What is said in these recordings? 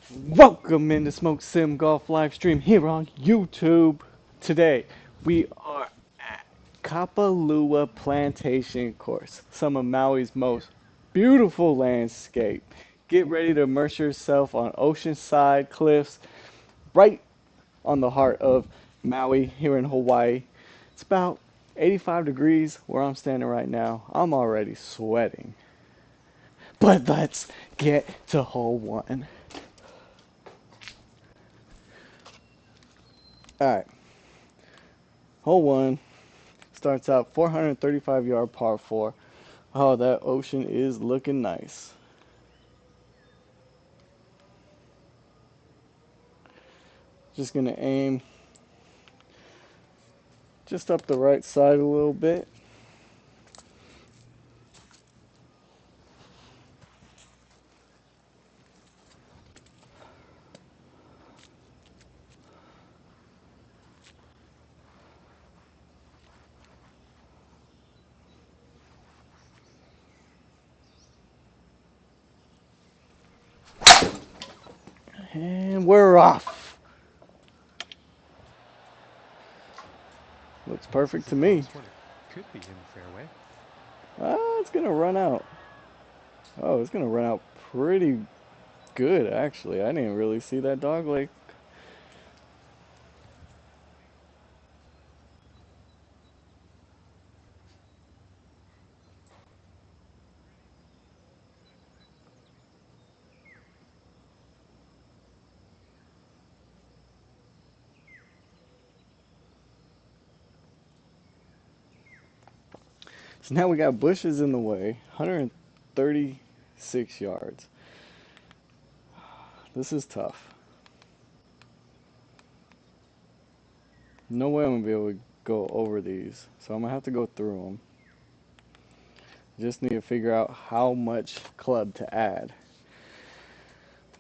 Welcome into Smoke Sim Golf live stream here on YouTube. Today we are at Kapalua Plantation Course, some of Maui's most beautiful landscape. Get ready to immerse yourself on oceanside cliffs right on the heart of Maui here in Hawaii. It's about 85 degrees where I'm standing right now. I'm already sweating. But let's get to hole one. Alright, hole one starts out 435-yard par 4. Oh, that ocean is looking nice. Just going to aim just up the right side a little bit. And we're off. Looks perfect to me. Could be in the fairway. It's going to run out. Oh, it's going to run out pretty good, actually. I didn't really see that dog leg. So now we got bushes in the way, 136 yards. This is tough. No way I'm going to be able to go over these, so I'm going to have to go through them. Just need to figure out how much club to add.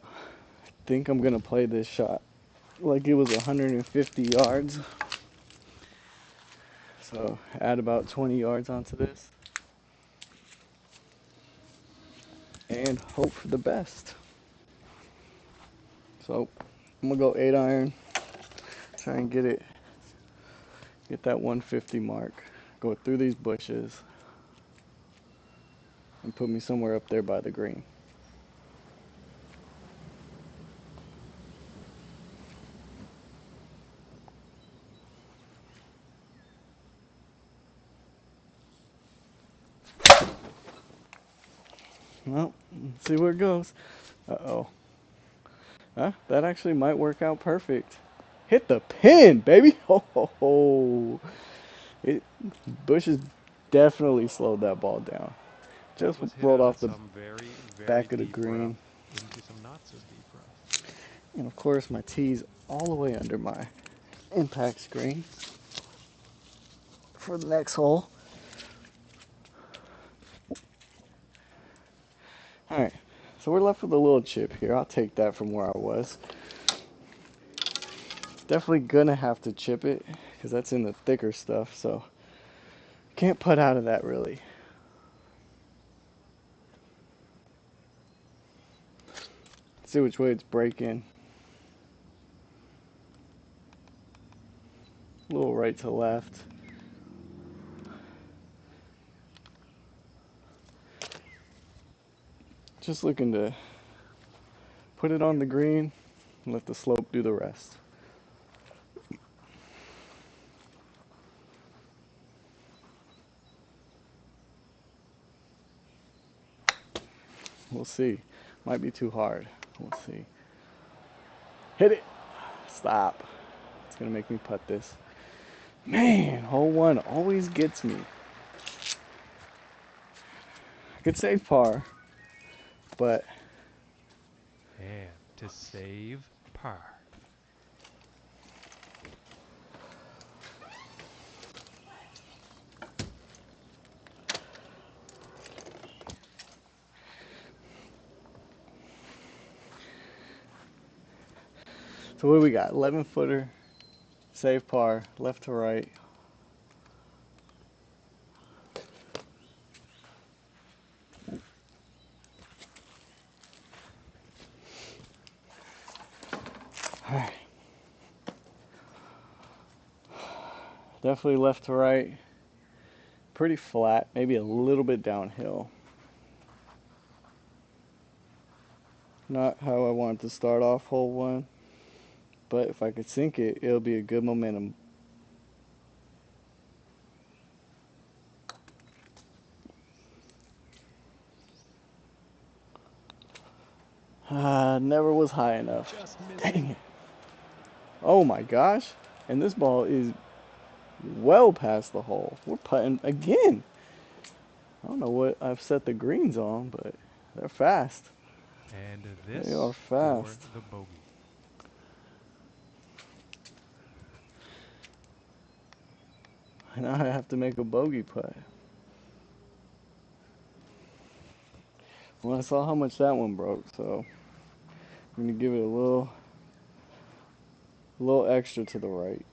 I think I'm going to play this shot like it was 150 yards. So add about 20 yards onto this and hope for the best. So I'm going to go 8 iron, try and get that 150 mark, go through these bushes and put me somewhere up there by the green. Well, let's see where it goes. Uh-oh. That actually might work out perfect. Hit the pin, baby! Ho, ho, ho. Bushes definitely slowed that ball down. Just Was hit rolled out off at the some very, very back of the deep rough green. into some not so deep rough. And of course, my tee's all the way under my impact screen for the next hole. Alright, so we're left with a little chip here. I'll take that from where I was. Definitely gonna have to chip it because that's in the thicker stuff, so can't putt out of that really. See which way it's breaking. A little right to left. Just looking to put it on the green and let the slope do the rest. We'll see. Might be too hard. We'll see. Hit it! Stop. It's gonna make me putt this. Man, hole one always gets me. I could save par, but And to save par. so what do we got? 11 footer, save par, left to right. Alright. Definitely left to right. Pretty flat, maybe a little bit downhill. Not how I wanted to start off hole one, but if I could sink it, it'll be a good momentum. Never was high enough. Just Dang missing. it. Oh my gosh. And this ball is well past the hole. We're putting again. I don't know what I've set the greens on, but they're fast. And They are this for fast. the bogey. Now I have to make a bogey putt. Well, I saw how much that one broke, so I'm gonna give it a little extra to the right.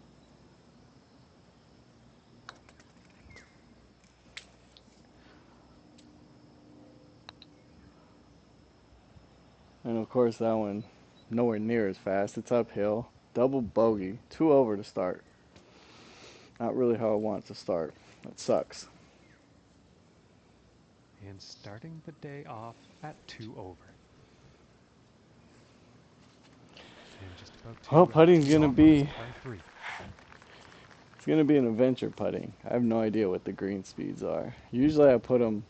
And of course that one nowhere near as fast. It's uphill. Double bogey. 2 over to start. Not really how I want it to start. That sucks. And starting the day off at 2 over. And just about Well, to putting's tee gonna off on this be par 3. it's gonna be an adventure putting. I have no idea what the green speeds are. Usually I put them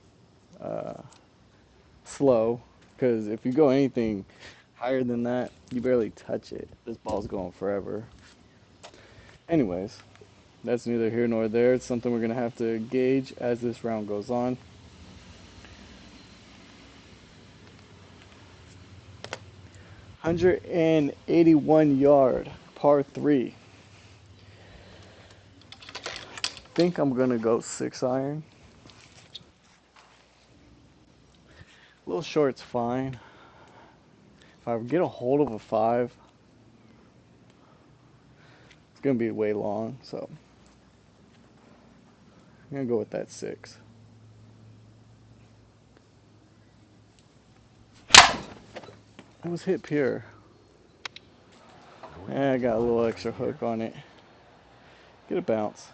uh, slow, because if you go anything higher than that, you barely touch it. This ball's going forever. Anyways, that's neither here nor there. It's something we're gonna have to gauge as this round goes on. 181-yard par 3. Think I'm gonna go 6-iron. A little short's fine. If I get a hold of a 5, it's gonna be way long, so I'm gonna go with that 6. It was hit pure. Going And I got a little driver extra here. hook on it. Get a bounce.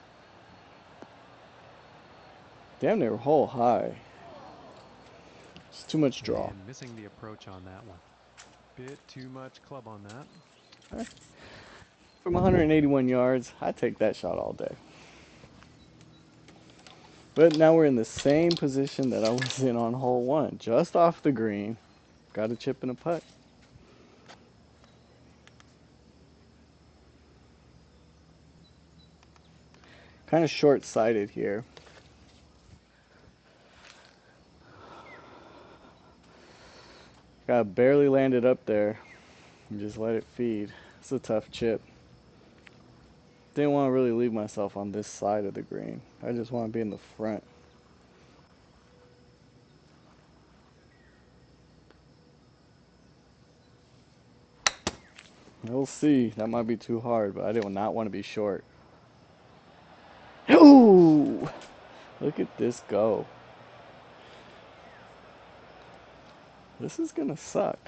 Damn near hole high. It's too much draw. And missing the approach on that one. Bit too much club on that. From 181 yards, I take that shot all day. But now we're in the same position that I was in on hole one. Just off the green. Got a chip and a putt. Kind of short-sighted here. Got barely landed up there and just let it feed. It's a tough chip. Didn't want to really leave myself on this side of the green. I just want to be in the front. We'll see. That might be too hard, but I did not want to be short. Ooh! Look at this go. This is gonna suck.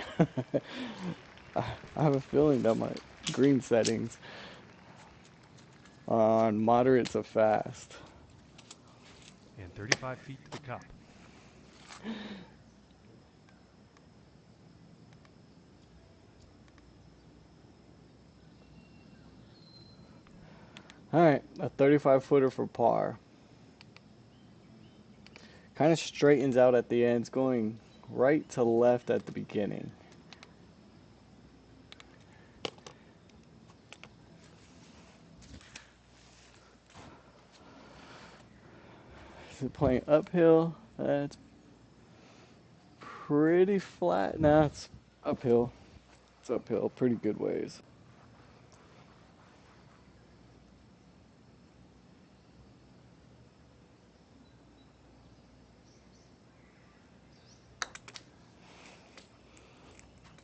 I have a feeling that my green settings on moderate to fast. And 35 feet to the cup. Alright, a 35-footer for par. Kind of straightens out at the ends, going right to left at the beginning. Is it playing uphill? That's pretty flat. Nah, it's uphill. It's uphill, pretty good ways.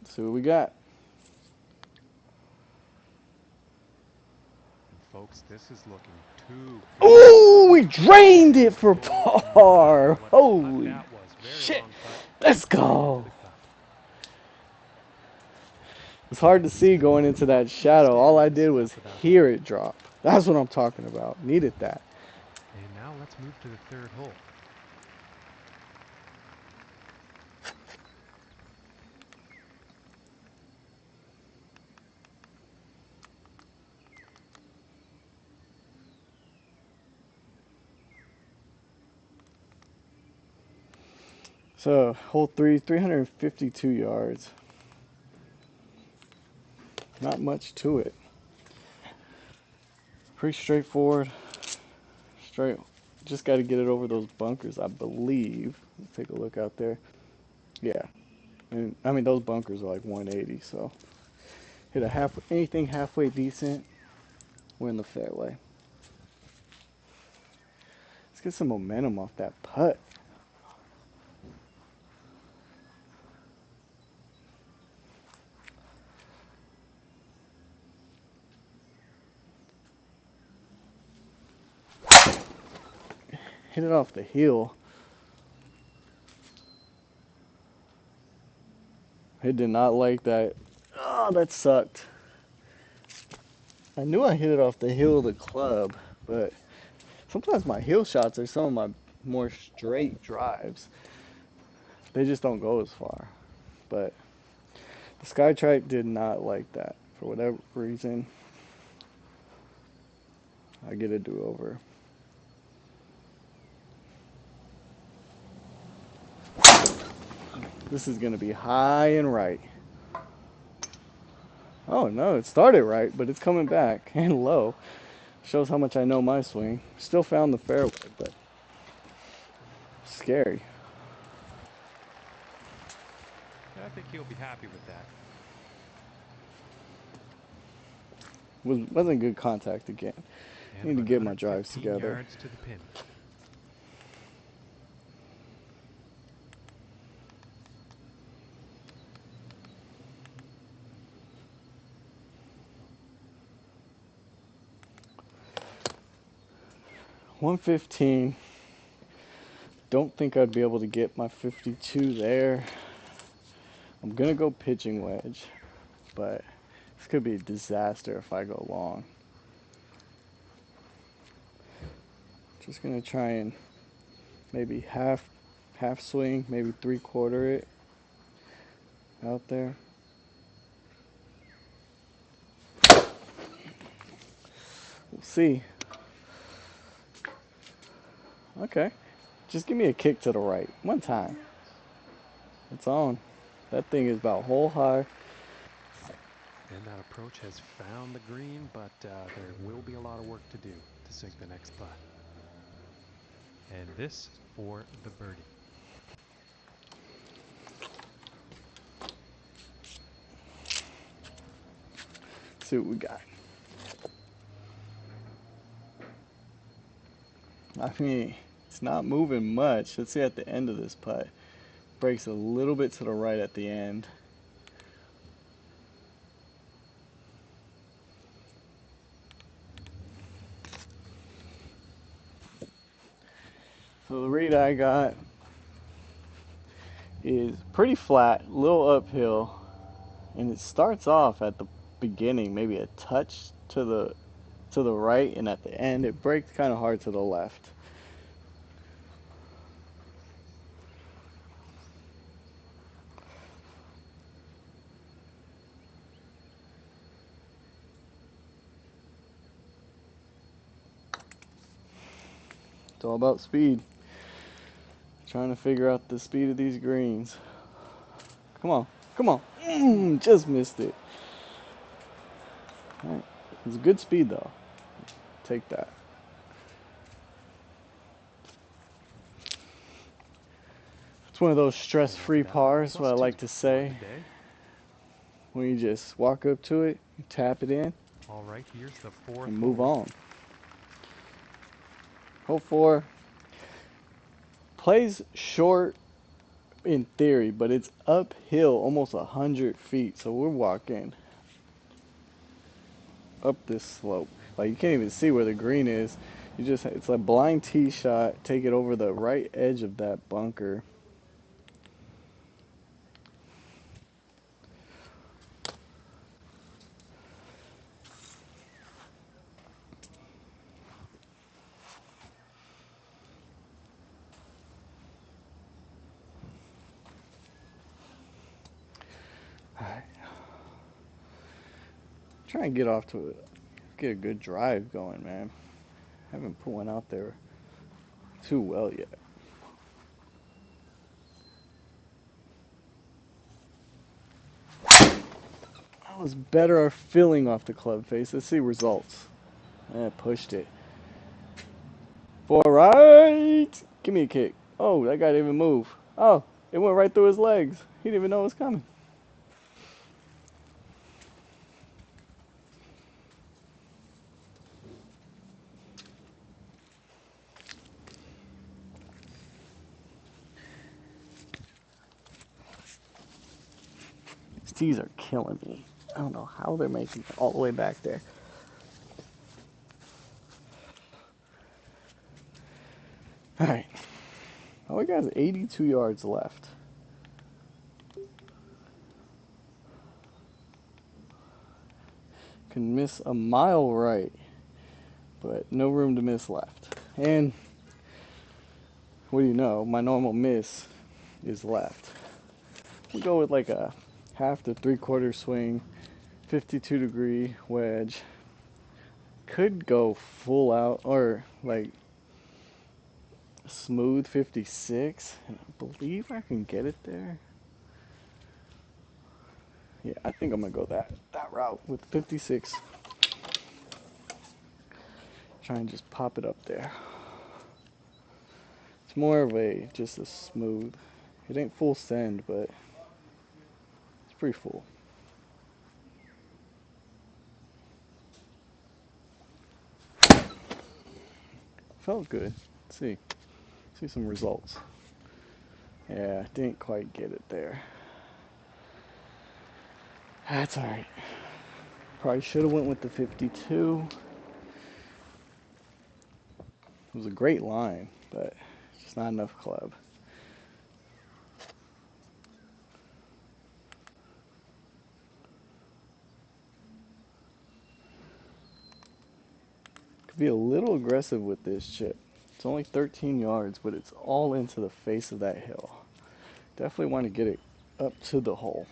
Let's see what we got. And folks, this is looking too good. Oh, we drained it for Oh my, par. what a putt Holy that was. Very shit. long putt. Let's Straight to go. the cup. It's hard to see going into that Keep it shadow. All steady I and did stay was off of that hole. hear it drop. That's what I'm talking about. Needed that. And now let's move to the third hole. So, hole 3, 352 yards. Not much to it. Pretty straightforward. Straight. Just got to get it over those bunkers, I believe. Let's take a look out there. Yeah. And I mean, those bunkers are like 180, so hit a anything halfway decent, we're in the fairway. Let's get some momentum off that putt. Hit it off the heel. It did not like that. Oh, that sucked. I knew I hit it off the heel of the club, but sometimes my heel shots are some of my more straight drives. They just don't go as far. But the SkyTrak did not like that for whatever reason. I get a do-over. This is going to be high and right. Oh no, it started right, but it's coming back and low. Shows how much I know my swing. Still found the fairway, but scary. I think he'll be happy with that. Wasn't good contact again. And Need to about get my drives 115 together. yards to the pin. $115. Don't think I'd be able to get my 52 there. I'm gonna go pitching wedge, but this could be a disaster if I go long. Just gonna try and maybe half swing, maybe 3/4 it out there. We'll see. Okay. Just give me a kick to the right. One time. It's on. That thing is about hole high. And that approach has found the green, but there will be a lot of work to do to sink the next putt. And this for the birdie. Let's see what we got. I mean, it's not moving much. Let's see at the end of this putt. Breaks a little bit to the right at the end. So the read I got is pretty flat, a little uphill, and it starts off at the beginning, maybe a touch to the right, and at the end it breaks kind of hard to the left. It's all about speed. Trying to figure out the speed of these greens. Come on, come on. Just missed it. All right. It's a good speed though. Take that. It's one of those And stress-free that brings pars, what us I to like to for say. the day. When you just walk up to it, you tap it in, All right, here's the fourth and move hole. on. Hole 4 plays short in theory, but it's uphill almost 100 feet. So we're walking up this slope. Like you can't even see where the green is. It's a blind tee shot. Take it over the right edge of that bunker. Try and get a good drive going, man. Haven't put one out there too well yet. I was better feeling off the club face. Let's see results. I pushed it. For right. Give me a kick. Oh, that guy didn't even move. Oh, it went right through his legs. He didn't even know it was coming. These tees are killing me. I don't know how they're making it all the way back there. All right. Oh, we got 82 yards left. Can miss a mile right, but no room to miss left. And what do you know? My normal miss is left. We go with like a half to 3/4 swing, 52-degree wedge. Could go full out or like smooth 56, and I believe I can get it there. Yeah, I think I'm gonna go that route with 56. Try and just pop it up there. It's more of just a smooth. It ain't full send, but it's pretty full. Felt good. Let's see some results. Yeah, didn't quite get it there. That's all right. Probably should have went with the 52. It was a great line, but just not enough club. Could be a little aggressive with this chip. It's only 13 yards, but it's all into the face of that hill. Definitely want to get it up to the hole.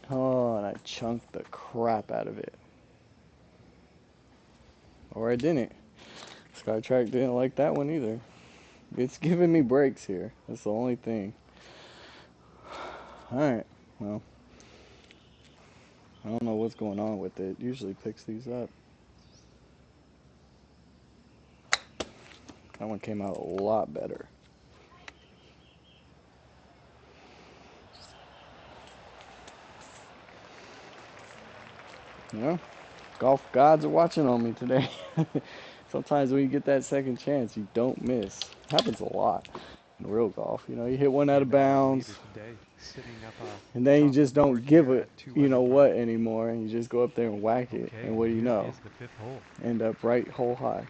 Oh, and I chunked the crap out of it. Or I didn't. SkyTrak didn't like that one either. It's giving me breaks here. That's the only thing. Alright, well, I don't know what's going on with it. It usually picks these up. That one came out a lot better. You know, golf gods are watching on me today. Sometimes when you get that second chance, you don't miss. Happens a lot in real golf. You know, you hit one out of And our bounds, leader today, sitting up and then you top of the just board don't give here it, at 2 you under know par. what anymore, and you just go up there and whack it. Okay, And and what do you here know? is the 5th hole. End up right hole high.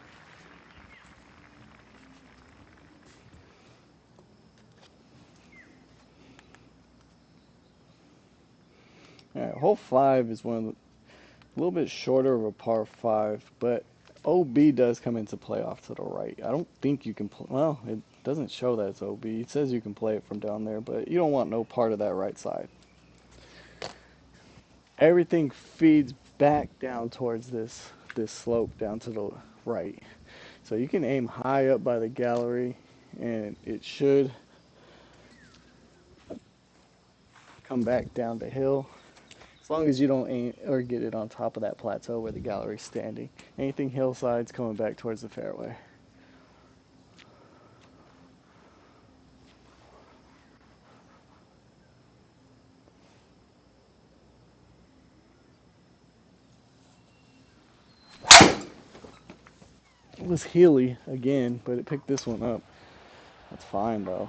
All right, hole 5 is one of the, a little bit shorter of a par 5, but OB does come into play off to the right. I don't think you can play, well, it doesn't show that it's OB. It says you can play it from down there, but you don't want no part of that right side. Everything feeds back down towards this slope down to the right. So you can aim high up by the gallery, and it should come back down the hill. As long as you don't aim or get it on top of that plateau where the gallery's standing. Anything hillside's coming back towards the fairway. It was hilly again, but it picked this one up. That's fine though.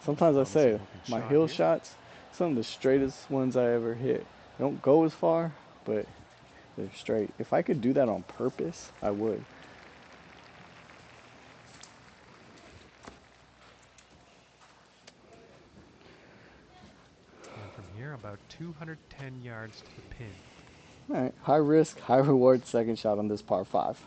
Sometimes I Promising say looking my shot hill here. shots, some of the straightest ones I ever hit. They don't go as far, but they're straight. If I could do that on purpose, I would. And from here, about 210 yards to the pin. All right, high risk, high reward second shot on this par 5.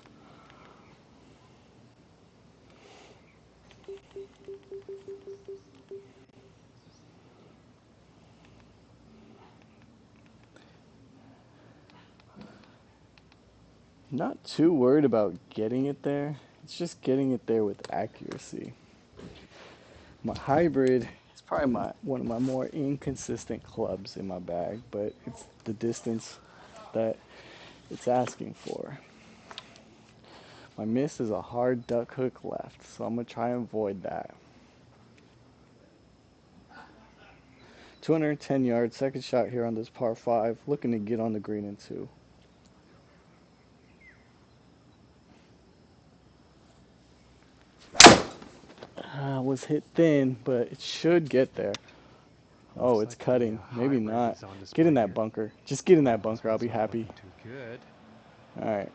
Not too worried about getting it there. It's just getting it there with accuracy. My hybrid is probably one of my more inconsistent clubs in my bag, but it's the distance that it's asking for. My miss is a hard duck hook left, so I'm gonna try and avoid that. 210 yards, second shot here on this par 5, looking to get on the green in 2. Was hit thin, but it should get there. Oh, Looks it's like the cutting. Maybe hybrid not. is on Get in display that here. bunker. Just get in that Well, this bunker. I'll one's be not happy. looking too good. All right.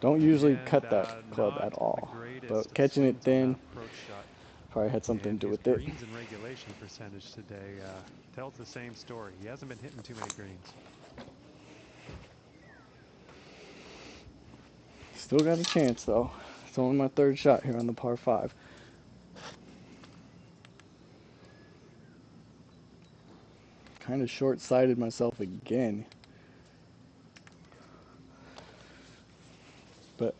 Don't usually And cut that club not at the all, but greatest of catching it swings on that thin approach shot. probably had something And to do his with it. greens and regulation percentage today tells the same story. He hasn't been hitting too many greens. Still got a chance though. It's only my third shot here on the par 5. Kind of short-sighted myself again, but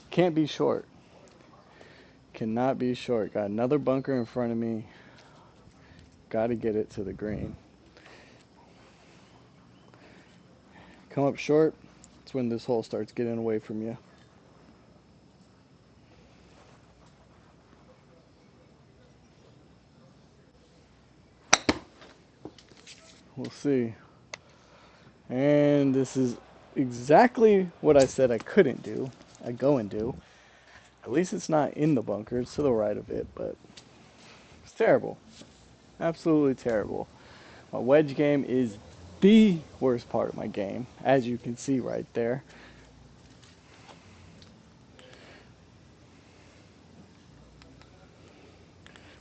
can't be short. Cannot be short. Got another bunker in front of me. Got to get it to the green. Come up short. That's when this hole starts getting away from you. We'll see. And this is exactly what I said I couldn't do. I go and do. At least it's not in the bunker. It's to the right of it, but it's terrible. Absolutely terrible. My wedge game is the worst part of my game, as you can see right there.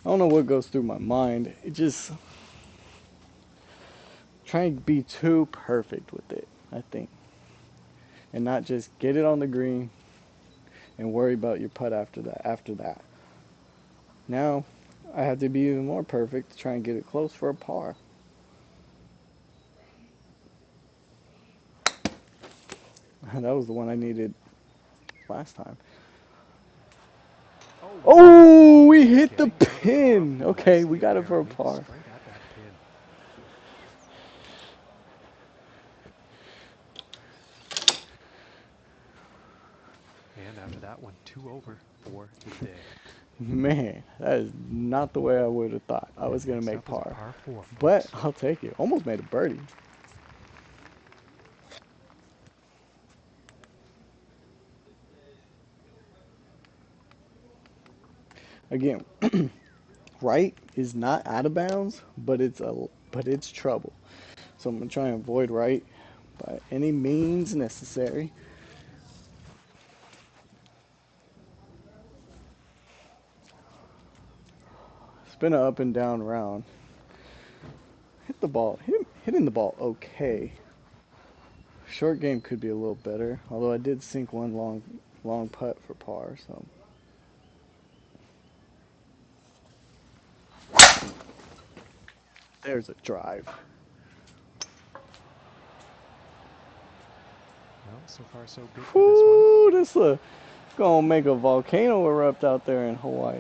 I don't know what goes through my mind. It just trying to be too perfect with it, I think. And not just get it on the green and worry about your putt after that. Now I have to be even more perfect to try and get it close for a par. That was the one I needed last time. Oh, Oh, wow. we hit the Getting out of the rough pin. Okay, we nicely got it there. for a Went par. straight at that pin. And after that one, 2 over for the day. Man, that is not the way I would have thought I was And going to next make up is a par. par 4, But folks. I'll take it. Almost made a birdie. Again, right is not out of bounds, but it's trouble. So I'm going to try and avoid right by any means necessary. It's been an up and down round. Hit the ball. Hitting the ball okay. Short game could be a little better, although I did sink one long putt for par, so there's a drive. Well, so far so good for this one. Whoo, this gonna make a volcano erupt out there in Hawaii.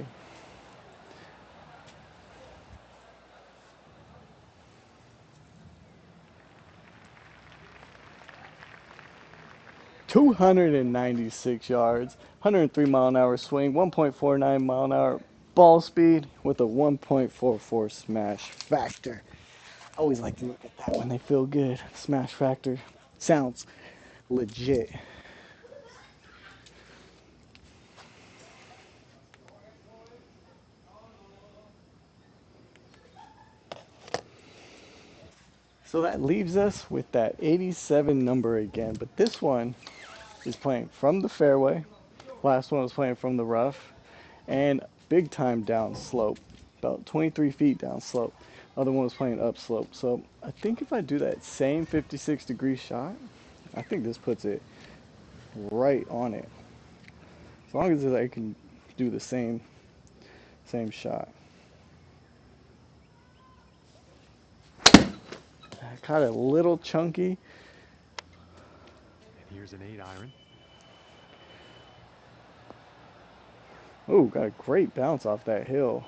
296 yards, 103 mile an hour swing, 1.49 mile an hour ball speed with a 1.44 smash factor. I always like to look at that when they feel good. Smash factor sounds legit. So that leaves us with that 87 number again, but this one is playing from the fairway. Last one was playing from the rough and big time down slope, about 23 feet down slope. Other one was playing upslope. So I think if I do that same 56-degree shot, I think this puts it right on it. As long as I can do the same shot. I caught it a little chunky. And here's an 8-iron. Ooh, got a great bounce off that hill.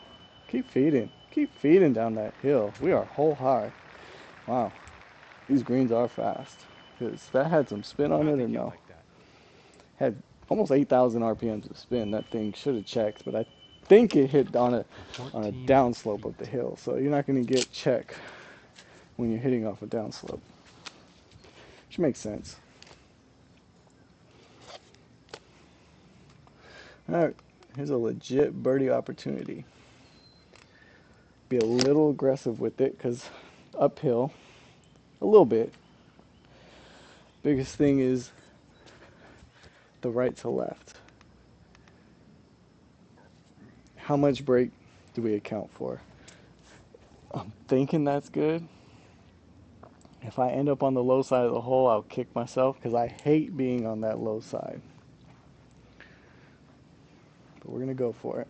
Keep feeding down that hill. We are hole high. Wow, these greens are fast. Cause that had some spin on I it or think you'll no? like that. Had almost 8,000 RPMs of spin. That thing should have checked, but I think it hit A on a 14 downslope of the feet. hill. So you're not going to get check when you're hitting off a downslope, which makes sense. All right, here's a legit birdie opportunity. Be a little aggressive with it because uphill, a little bit. Biggest thing is the right to left. How much break do we account for? I'm thinking that's good. If I end up on the low side of the hole, I'll kick myself because I hate being on that low side. But we're going to go for it.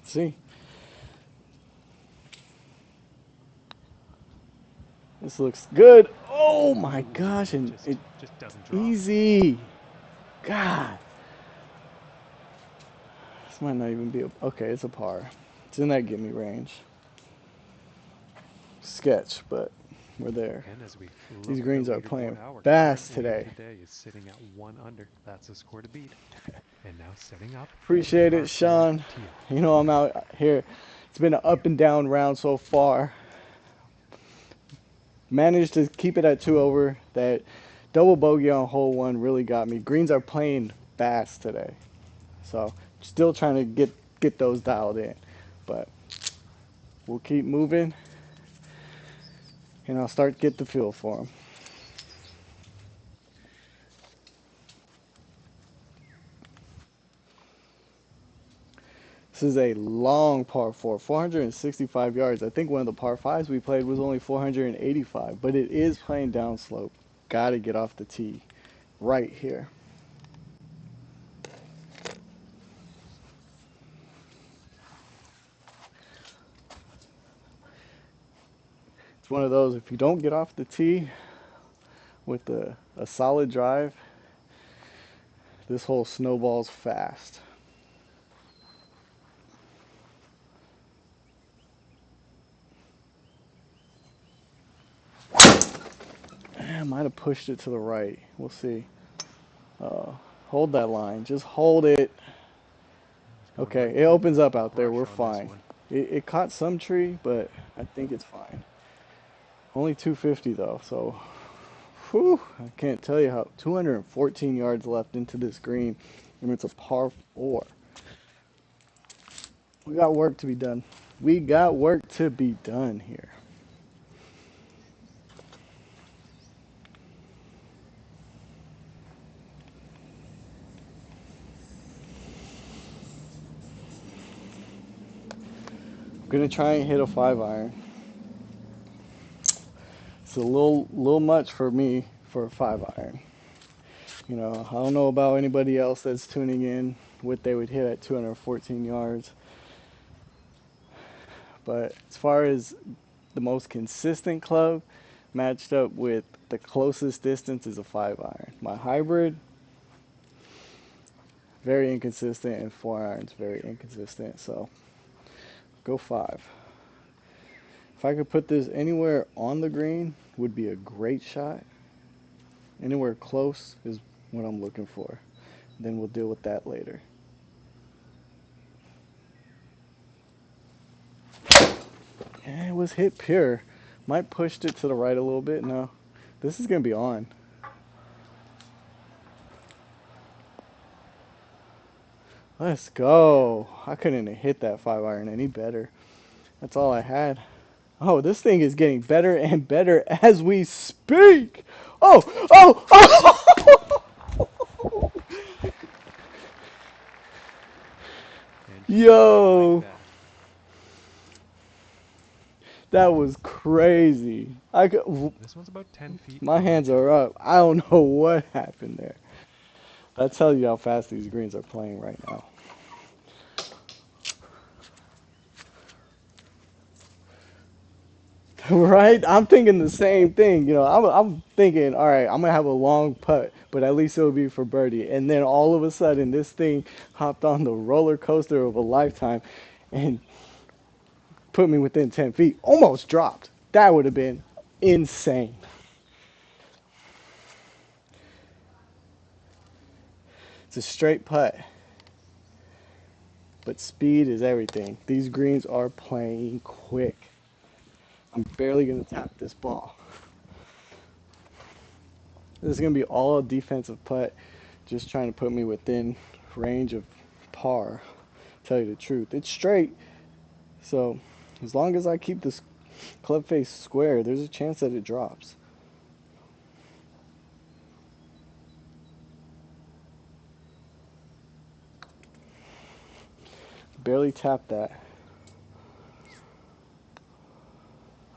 See? This looks good. Oh my gosh, Ooh, and it just doesn't drop. easy. God. This might not even be a, okay, it's a par. It's in that gimme range. Sketch, but we're there. And as we These look at the greens are leaderboard, playing our bass current leader today. today is sitting at 1 under. That's a score to beat. And now setting up for Appreciate it, par 4 Sean. tee off. You know I'm out here. It's been an up and down round so far. Managed to keep it at 2 over. That double bogey on hole one really got me. Greens are playing bass today, so still trying to get those dialed in, but we'll keep moving, and I'll start to get the feel for them. This is a long par four, 465 yards. I think one of the par fives we played was only 485, but it is playing downslope. Got to get off the tee right here. It's one of those, if you don't get off the tee with a solid drive, this hole snowballs fast. I might have pushed it to the right. We'll see. Hold that line. Just hold it. It's going Okay, right it through the opens up out there. brush We're on this fine. one. It caught some tree, but I think it's fine. Only 250 though, so whew, I can't tell you how. 214 yards left into this green, and it's a par four. We got work to be done. We got work to be done here. I'm gonna try and hit a 5 iron. It's a little much for me for a 5 iron. You know, I don't know about anybody else that's tuning in what they would hit at 214 yards. But as far as the most consistent club matched up with the closest distance is a 5 iron. My hybrid, very inconsistent, and 4 irons, very inconsistent. So go 5. If I could put this anywhere on the green, would be a great shot. Anywhere close is what I'm looking for. Then we'll deal with that later. And it was hit pure. Might pushed it to the right a little bit. No, this is gonna be on. Let's go. I couldn't have hit that 5 iron any better. That's all I had. Oh, this thing is getting better and better as we speak. Oh, oh, oh! And just didn't like Yo, that. That was crazy. This one's about 10 feet My from hands it. are up. I don't know what happened there. That tells you how fast these greens are playing right now. Right? I'm thinking the same thing. I'm thinking, all right, I'm gonna have a long putt, but at least it'll be for birdie. And then all of a sudden, this thing hopped on the roller coaster of a lifetime and put me within 10 feet. Almost dropped. That would have been insane. It's a straight putt, but speed is everything. These greens are playing quick. I'm barely gonna tap this ball. This is gonna be all a defensive putt, just trying to put me within range of par. Tell you the truth, it's straight, so as long as I keep this club face square, there's a chance that it drops. Barely tapped that.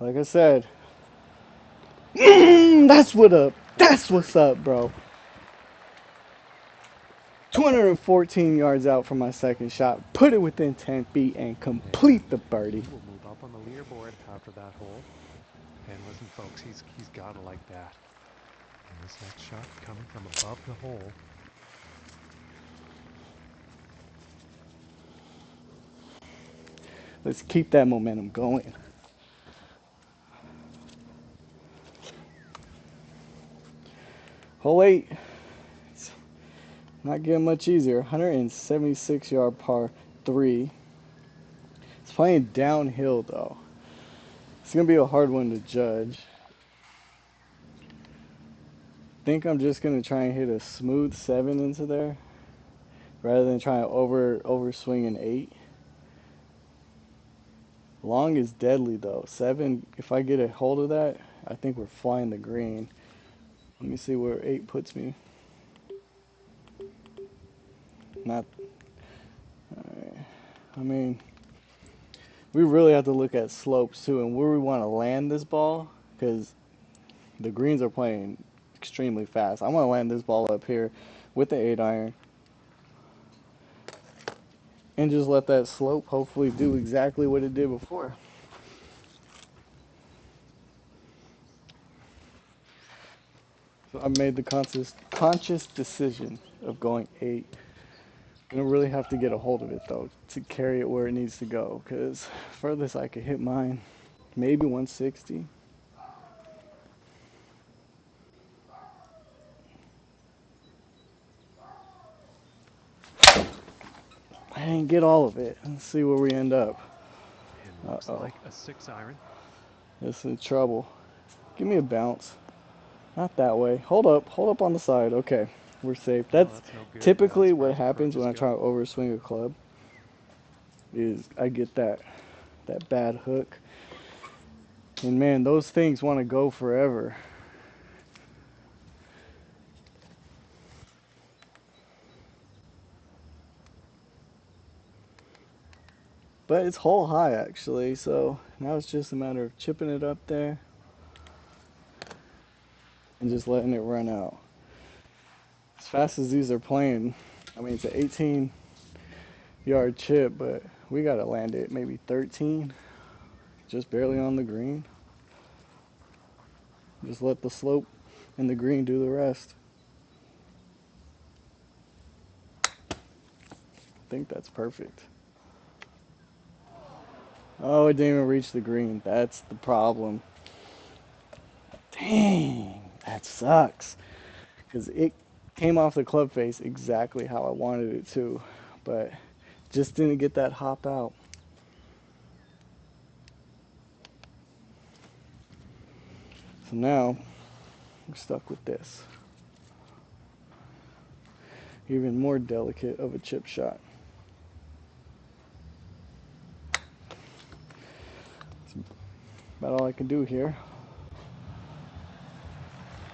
Like I said, that's what up. For That's what's birdie. up, bro. 214 yards out from my second shot. Put it within 10 feet and complete And the birdie. he will move up on the leaderboard after that hole. And listen, folks, he's got to like that. And this next shot coming from above the hole. Let's keep that momentum going. Hole 8. It's not getting much easier. 176 yard par 3. It's playing downhill though. It's going to be a hard one to judge. Think I'm just going to try and hit a smooth 7 into there rather than trying to overswing an 8. Long is deadly though. 7, if I get a hold of that, I think we're flying the green. Let me see where 8 puts me. Not, I mean, we really have to look at slopes too and where we want to land this ball because the greens are playing extremely fast. I want to land this ball up here with the 8 iron and just let that slope hopefully do exactly what it did before. So I made the conscious decision of going 8. I'm gonna really have to get a hold of it though to carry it where it needs to go because furthest I could hit mine maybe 160. I didn't get all of it. Let's see where we end up. And looks Uh-oh. like a 6 iron. This is trouble. Give me a bounce. Not that way. Hold up on the side. Okay, we're safe. Well, That's that's no good as typically far what as happens approaches when I try go. to overswing a club. Is I get that bad hook, and man, those things want to go forever. But it's hole high actually, so now it's just a matter of chipping it up there and just letting it run out. As fast as these are playing, I mean it's an 18-yard chip, but we gotta land it maybe 13, just barely on the green. Just let the slope and the green do the rest. I think that's perfect. Oh, it didn't even reach the green. That's the problem. Dang, that sucks. Because it came off the club face exactly how I wanted it to, but just didn't get that hop out. So now we're stuck with this. Even more delicate of a chip shot. That's about all I can do here.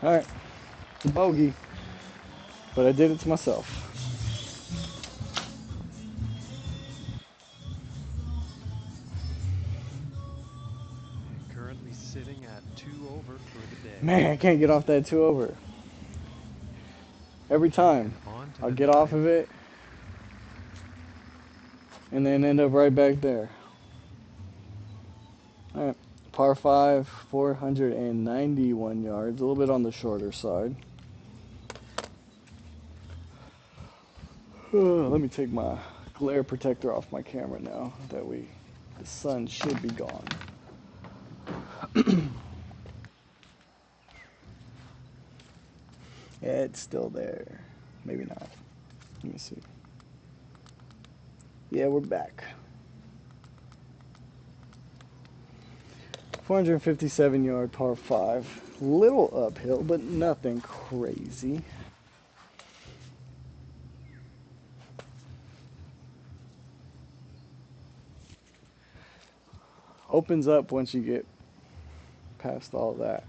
All right, it's a bogey, but I did it to myself. currently sitting at 2 over for the day. Man, I can't get off that 2 over. Every time. And on to I'll the get off ninth. of it and then end up right back there. All right. Par 5, 491 yards. A little bit on the shorter side. Let me take my glare protector off my camera now. The sun should be gone. Yeah, it's still there. Maybe not. Let me see. Yeah, we're back. 457 yard par 5. Little uphill, but nothing crazy. Opens up once you get past all that.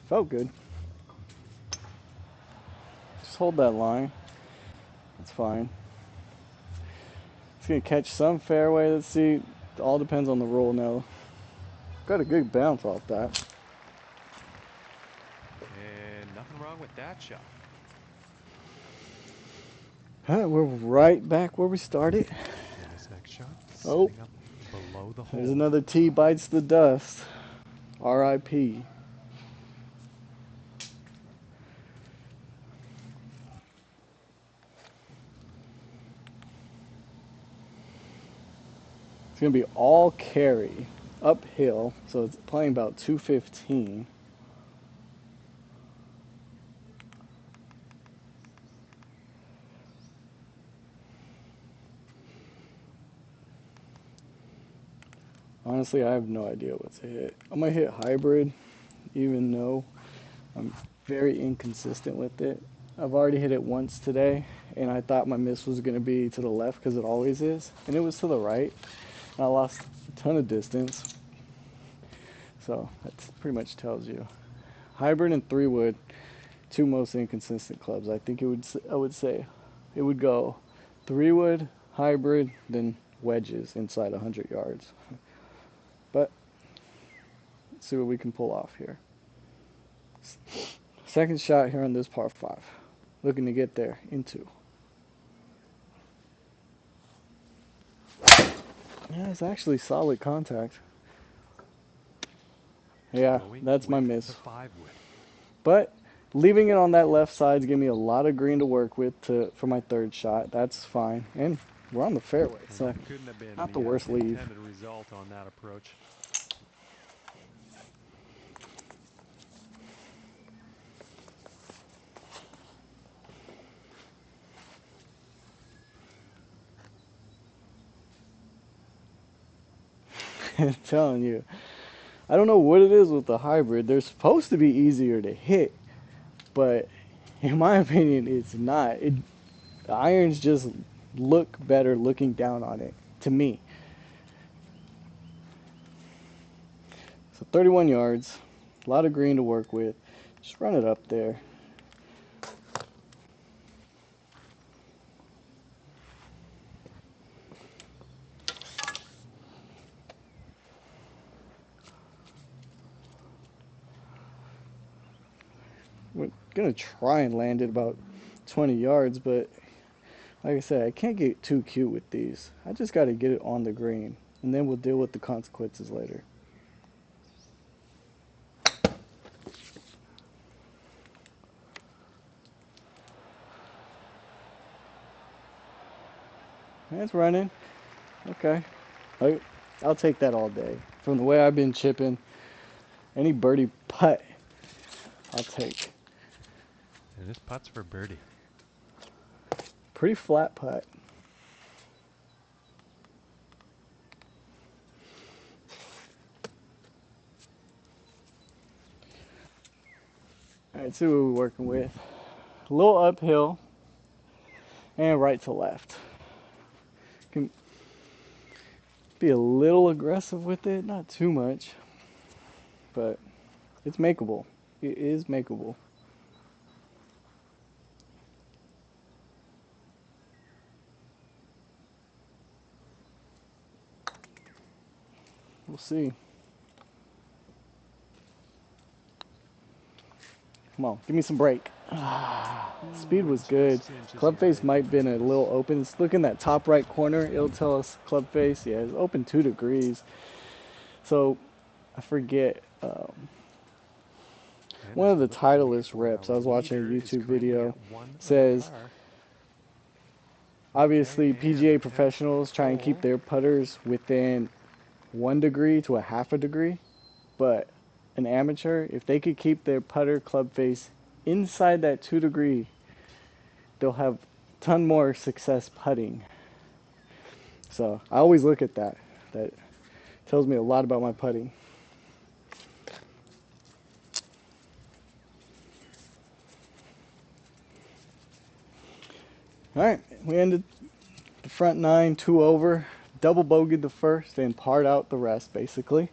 Felt good. Just hold that line. It's fine. It's going to catch some fairway. Let's see. It all depends on the roll now. Got a good bounce off that. And nothing wrong with that shot. We're right back where we started. And this next shot Oh, setting up below the there's hole. another T bites the dust. R.I.P. It's going to be all carry uphill, so it's playing about 215. Honestly, I have no idea what to hit. I'm going to hit hybrid, even though I'm very inconsistent with it. I've already hit it once today, and I thought my miss was going to be to the left because it always is, and it was to the right. And I lost a ton of distance, so that pretty much tells you. Hybrid and 3-wood, two most inconsistent clubs. I would say it would go 3-wood, hybrid, then wedges inside 100 yards. But let's see what we can pull off here. Second shot here on this par 5. Looking to get there into. Yeah, it's actually solid contact. Yeah, Going that's my with miss. the 5-wood. But leaving it on that left side is giving me a lot of green to work with for my third shot. That's fine. And we're on the fairway, And so that couldn't have been not the the worst leave. intended result on that approach. I'm telling you. I don't know what it is with the hybrid. They're supposed to be easier to hit, but in my opinion, it's not. The irons just look better looking down on it, to me. So 31 yards, a lot of green to work with. Just run it up there. We're gonna try and land it about 20 yards, but like I said, I can't get too cute with these. I just got to get it on the green, and then we'll deal with the consequences later. It's running. Okay. I'll take that all day. From the way I've been chipping, any birdie putt, I'll take. And this putt's for birdie. Pretty flat putt. All right, see what we're working with. A little uphill and right to left. Can be a little aggressive with it, not too much, but it's makeable. It is makeable. We'll see. Come on, give me some break. Speed was good. Just inches Club face wide might there. have been a little open. Look in that top right corner. It'll tell us club face. Yeah, it's open 2 degrees. So I forget. And One as of we the look at the Titleist leaderboard, reps, I our was watching a leader is YouTube currently video, at 1 under says par. Okay, obviously and the PGA 10th professionals try and keep hole. their putters within 1 degree to a half a degree, but an amateur, if they could keep their putter club face inside that 2 degree, they'll have a ton more success putting. So I always look at that. That tells me a lot about my putting. All right, we ended the front 9, 2 over, double bogeyed the first, and parred out the rest, basically.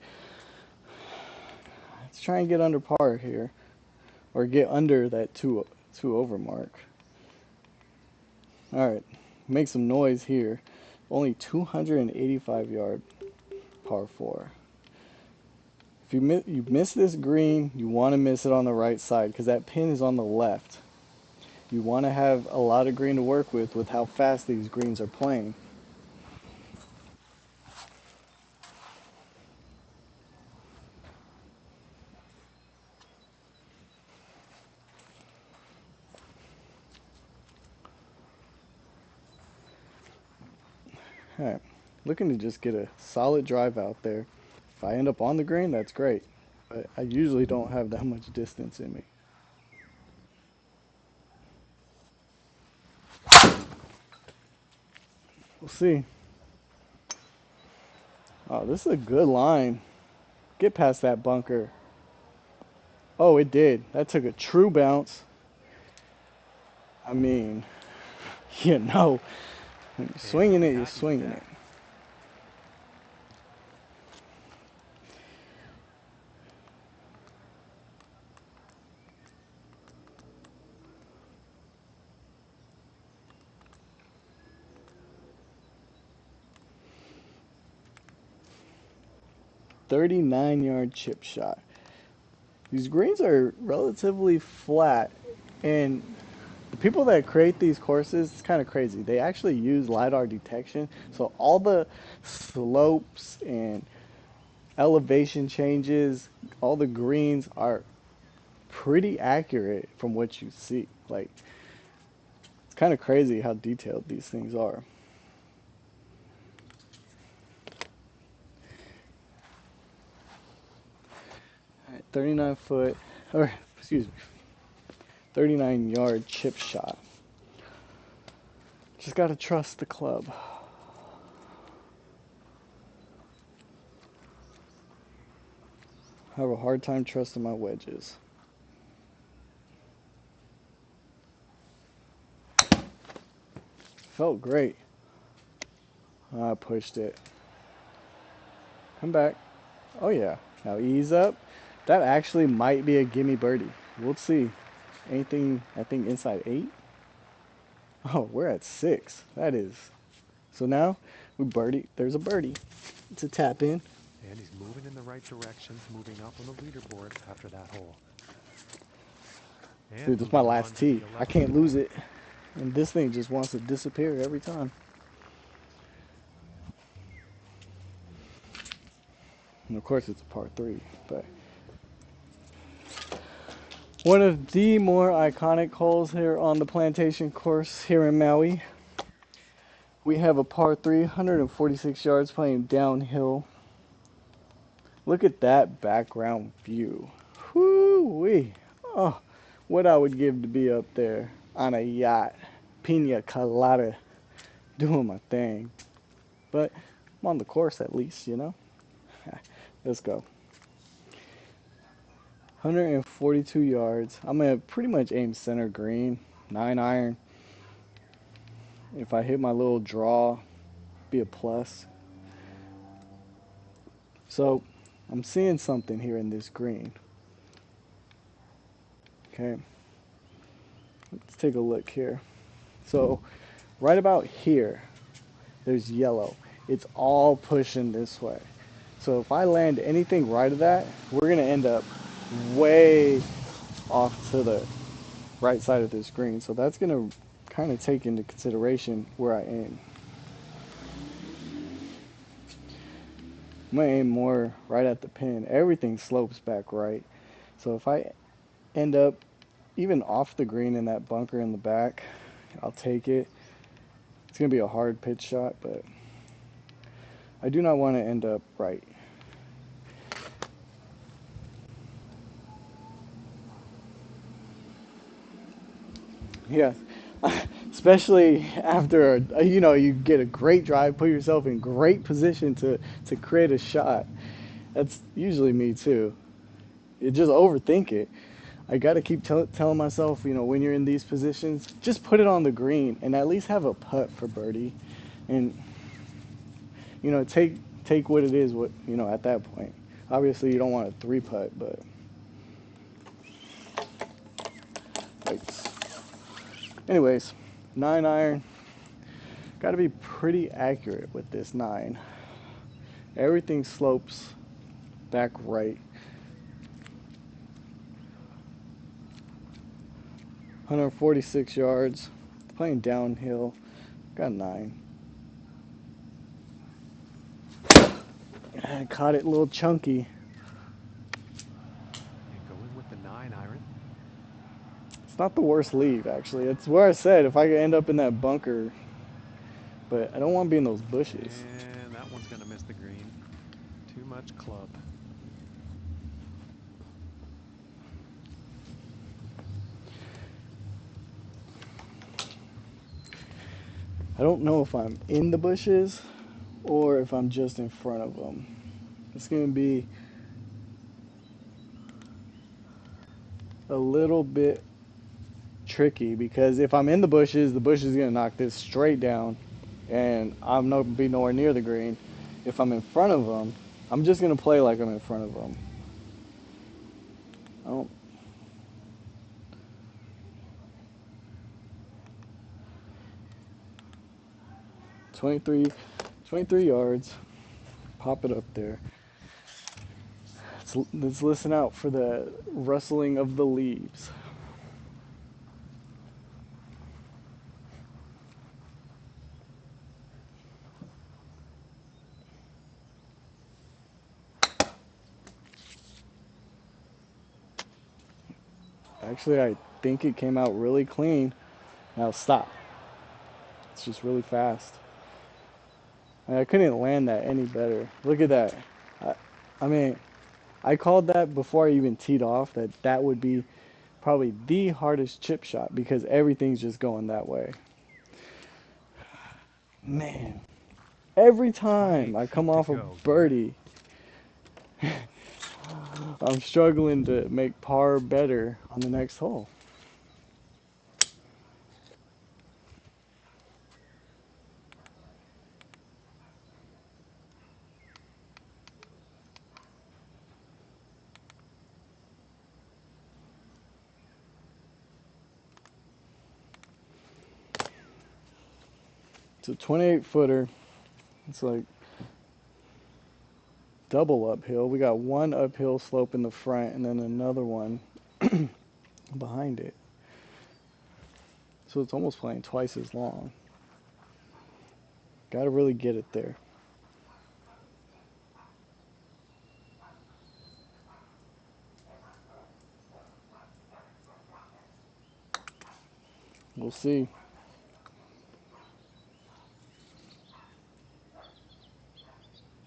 Let's try and get under par here, or get under that two over mark. All right, make some noise here. Only 285 yard par 4. If you miss this green, you want to miss it on the right side because that pin is on the left. You want to have a lot of green to work with how fast these greens are playing. All right, looking to just get a solid drive out there. If I end up on the green, that's great. But I usually don't have that much distance in me. We'll see. Oh, this is a good line. Get past that bunker. Oh, it did. That took a true bounce. I mean, you know, when you're And he swinging it, you're caddied swinging that. it. .39-yard chip shot. These greens are relatively flat, and the people that create these courses, it's kind of crazy. They actually use LiDAR detection, so all the slopes and elevation changes, all the greens are pretty accurate from what you see. Like, it's kind of crazy how detailed these things are. All right, 39 foot, or excuse me, 39-yard chip shot. Just got to trust the club. I have a hard time trusting my wedges. Felt great. I pushed it. Come back. Oh yeah. Now ease up. That actually might be a gimme birdie. We'll see. Anything, I think inside 8? Oh, we're at 6. That is. So now we birdie. There's a birdie. It's a tap in. And he's moving in the right direction, moving up on the leaderboard after that hole. And Dude, this is my moving on last to the tee. I 11th can't lose hole. it. And this thing just wants to disappear every time. And of course it's a par 3, but one of the more iconic holes here on the plantation course here in Maui. We have a par 3, 146 yards playing downhill. Look at that background view. Whoo-wee. Oh, what I would give to be up there on a yacht, pina colada, doing my thing. But I'm on the course at least, you know? Let's go. 142 yards. I'm going to pretty much aim center green, 9 iron. If I hit my little draw, be a plus. So I'm seeing something here in this green. Okay, let's take a look here. So right about here, there's yellow. It's all pushing this way. So if I land anything right of that, we're going to end up way off to the right side of this green. So that's going to kind of take into consideration where I aim. I'm going to aim more right at the pin. Everything slopes back right. So if I end up even off the green in that bunker in the back, I'll take it. It's going to be a hard pitch shot, but I do not want to end up right. Yeah, especially after you get a great drive, put yourself in great position to create a shot. That's usually me too. You just overthink it. I got to keep telling myself, when you're in these positions, just put it on the green and at least have a putt for birdie, and take what it is. At that point, obviously you don't want a three putt, but like, anyways, 9 iron. Got to be pretty accurate with this 9. Everything slopes back right. 146 yards. Playing downhill. Got 9. I caught it a little chunky. And going with the 9 iron. It's not the worst leave, actually. It's where I said if I could end up in that bunker, but I don't want to be in those bushes. And that one's going to miss the green. Too much club. I don't know if I'm in the bushes or if I'm just in front of them. It's going to be a little bit tricky because if I'm in the bush is going to knock this straight down, and I'm not going to be nowhere near the green. If I'm in front of them, I'm just going to play like I'm in front of them. I don't, 23, 23 yards. Pop it up there. Let's listen out for the rustling of the leaves. Actually, I think it came out really clean. Now stop. It's just really fast. I couldn't land that any better. Look at that. I, I mean, I called that before I even teed off that would be probably the hardest chip shot because everything's just going that way. Man, every time 28 I come feet to off a go, Gary. birdie, I'm struggling to make par better on the next hole. It's a 28 footer. It's like double uphill. We got one uphill slope in the front and then another one behind it. So it's almost playing twice as long. Got to really get it there. We'll see.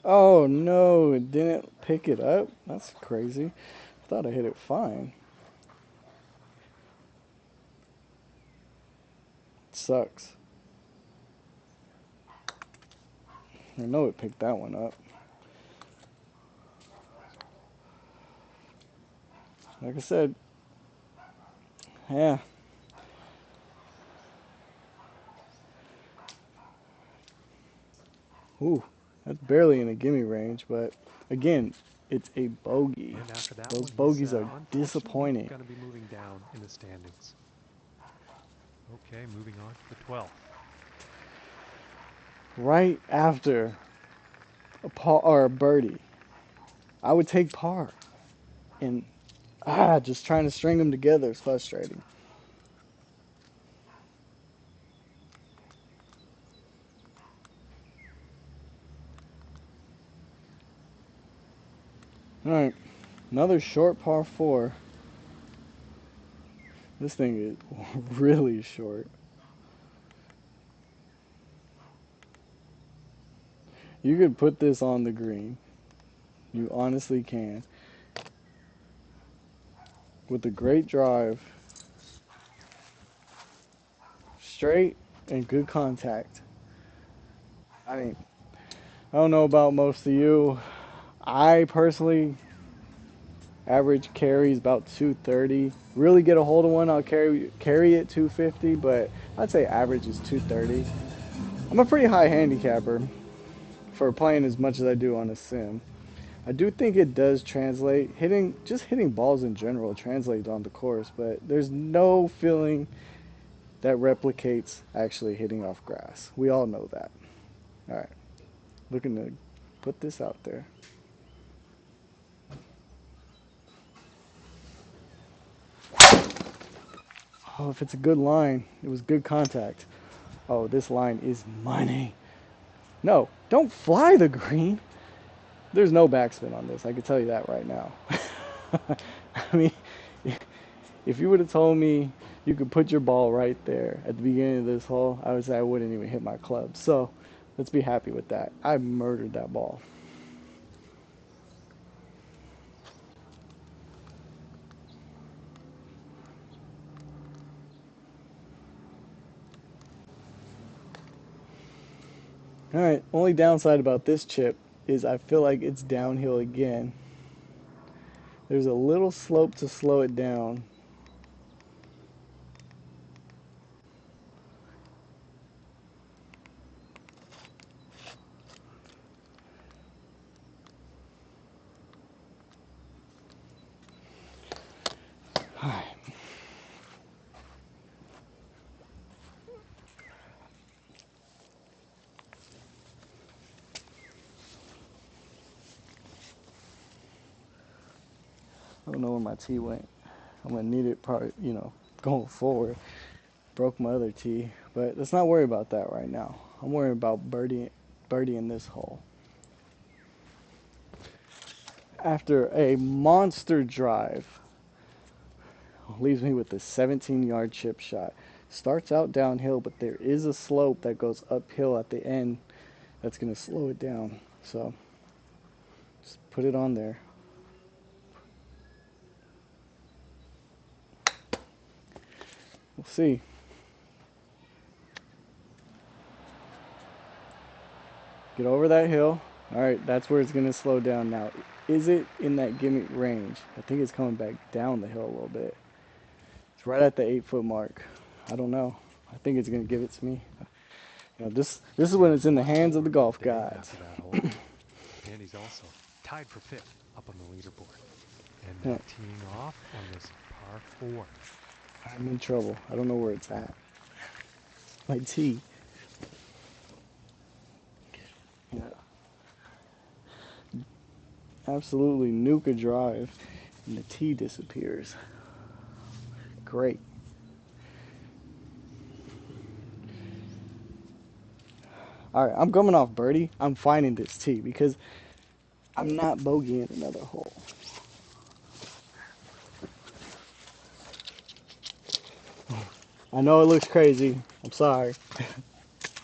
Oh no, it didn't pick it up? That's crazy. I thought I hit it fine. It sucks. I know it picked that one up. Like I said, yeah. Ooh, that's barely in a gimme range, but again, it's a bogey. And after that Those one, he's bogeys are unfortunately disappointing. going to be moving down in the standings. Okay, moving on to the 12th. Right after a par or a birdie. I would take par, and just trying to string them together is frustrating. All right, another short par four. This thing is really short. You could put this on the green. You honestly can. With a great drive, straight and good contact. I mean, I don't know about most of you. I personally average carries about 230. Really get a hold of one, I'll carry it 250, but I'd say average is 230. I'm a pretty high handicapper for playing as much as I do on a sim. I do think it does translate. Hitting balls in general translates on the course, but there's no feeling that replicates actually hitting off grass. We all know that. All right, looking to put this out there. Oh, if it's a good line, it was good contact. Oh, this line is money. No, don't fly the green. There's no backspin on this. I can tell you that right now. I mean, if you would have told me you could put your ball right there at the beginning of this hole, I would say I wouldn't even hit my club. So let's be happy with that. I murdered that ball. All right, only downside about this chip is I feel like it's downhill again. There's a little slope to slow it down. I don't know where my tee went. I'm gonna need it probably, going forward. Broke my other tee, but let's not worry about that right now. I'm worried about birdieing this hole. After a monster drive, leaves me with a 17-yard chip shot. Starts out downhill, but there is a slope that goes uphill at the end that's gonna slow it down. So just put it on there. We'll see. Get over that hill. All right, that's where it's going to slow down now. Is it in that gimmick range? I think it's coming back down the hill a little bit. It's right at the 8-foot mark. I don't know. I think it's going to give it to me. This is when it's in the hands of the golf gods. After that hole. And he's also tied for fifth up on the leaderboard. And now teeing off on this par 4. I'm in trouble. I don't know where it's at. My tee. Yeah. Absolutely nuke a drive, and the tee disappears. Great. All right, I'm coming off birdie. I'm finding this tee because I'm not bogeying another hole. I know it looks crazy. I'm sorry.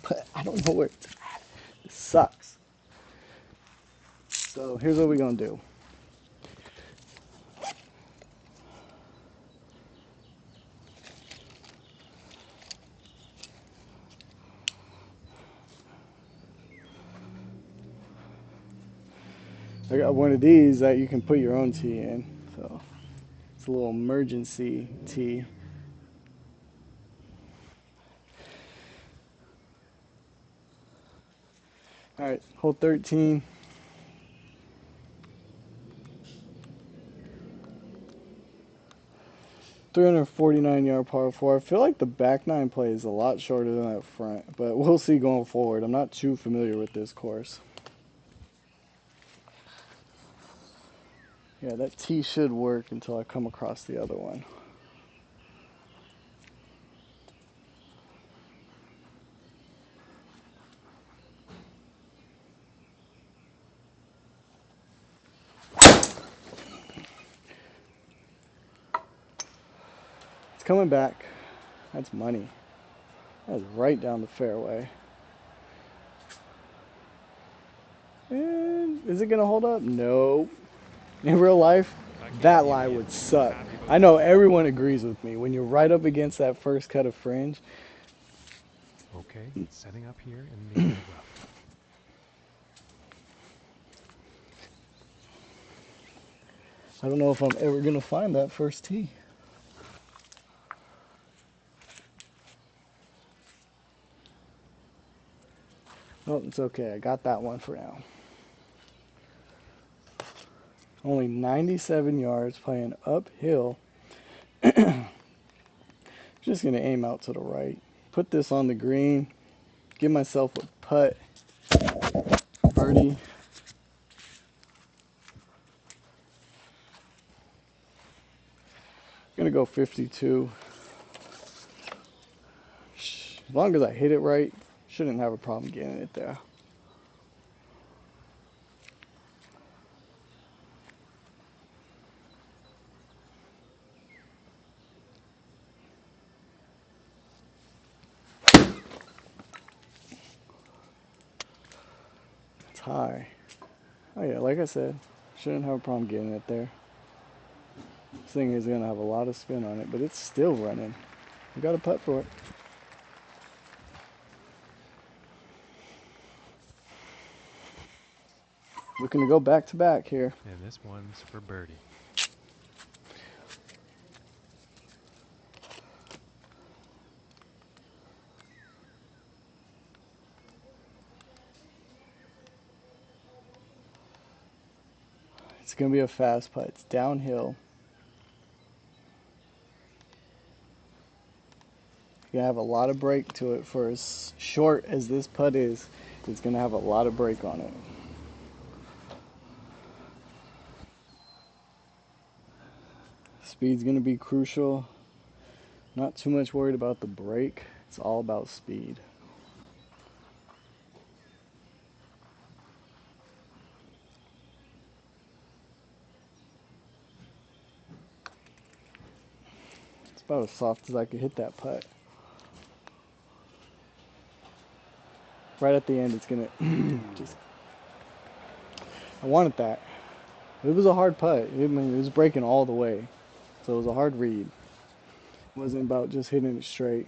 But I don't know where it's at. It sucks. So here's what we're going to do. I got one of these that you can put your own tee in. So it's a little emergency tee. All right, hole 13. 349-yard par 4. I feel like the back nine play is a lot shorter than that front, but we'll see going forward. I'm not too familiar with this course. Yeah, that tee should work until I come across the other one. It's coming back. That's money. That's right down the fairway. And is it gonna hold up? No. In real life, Again, that you lie idiot. would I'm suck. happy about I that know shot. everyone agrees with me. When you're right up against that first cut of fringe, Okay, setting up here in the rough. I don't know if I'm ever gonna find that first tee. Oh, it's okay. I got that one for now. Only 97 yards playing uphill. Just gonna aim out to the right. Put this on the green. Give myself a putt. Birdie. Gonna go 52. As long as I hit it right, shouldn't have a problem getting it there. It's high. Oh yeah, like I said, shouldn't have a problem getting it there. This thing is gonna have a lot of spin on it, but it's still running. We got a putt for it. Looking to go back to back here. And this one's for birdie. It's gonna be a fast putt. It's downhill. You're gonna have a lot of break to it for as short as this putt is. It's gonna have a lot of break on it. Speed's gonna be crucial. Not too much worried about the break. It's all about speed. It's about as soft as I could hit that putt. Right at the end, it's gonna just. I wanted that. It was a hard putt. It was breaking all the way, so it was a hard read. It wasn't about just hitting it straight.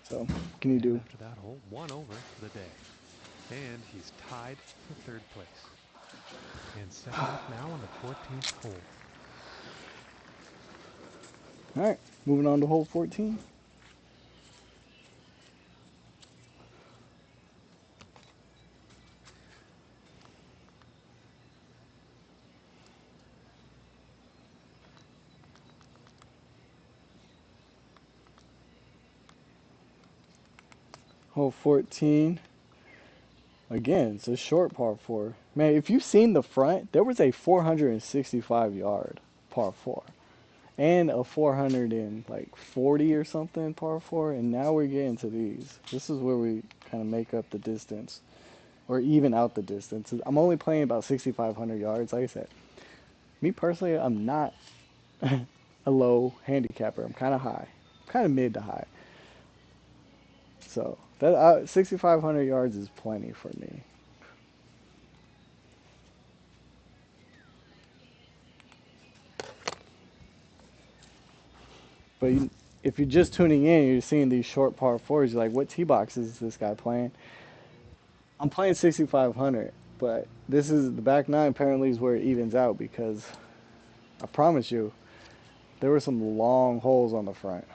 So, what can you And do? after that hole, 1 over for the day. And he's tied for third place. And setting up now on the 14th hole. All right, moving on to hole 14. Hole 14. Again, it's a short par 4. Man, if you've seen the front, there was a 465 yard par 4 and a 440 or something par 4, and now we're getting to these. This is where we kind of make up the distance or even out the distance. I'm only playing about 6,500 yards. Like I said, me personally, I'm not a low handicapper. I'm kind of high, kind of mid to high. So that 6,500 yards is plenty for me. But if you're just tuning in, you're seeing these short par fours. You're like, what tee box is this guy playing? I'm playing 6,500, but this is the back nine. Apparently, is where it evens out because I promise you, there were some long holes on the front.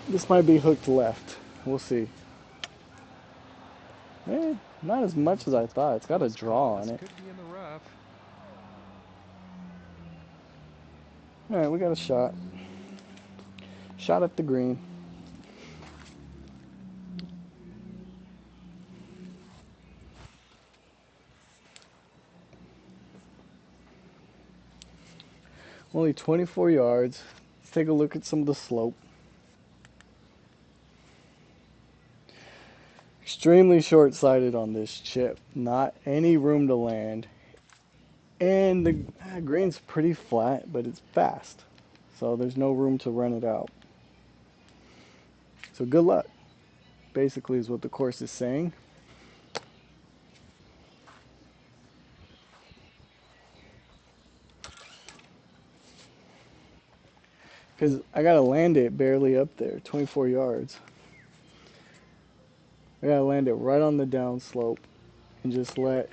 This might be hooked left. We'll see. Not as And much this as I one's got thought. a It's got a close draw call. on This it. could be in the rough. All right, we got a shot. shot at the green. Only 24 yards. Let's take a look at some of the slope. Extremely short-sighted on this chip. Not any room to land. And the green's pretty flat, but it's fast. So there's no room to run it out. So good luck, basically is what the course is saying. Because I got to land it barely up there, 24 yards. I got to land it right on the downslope and just let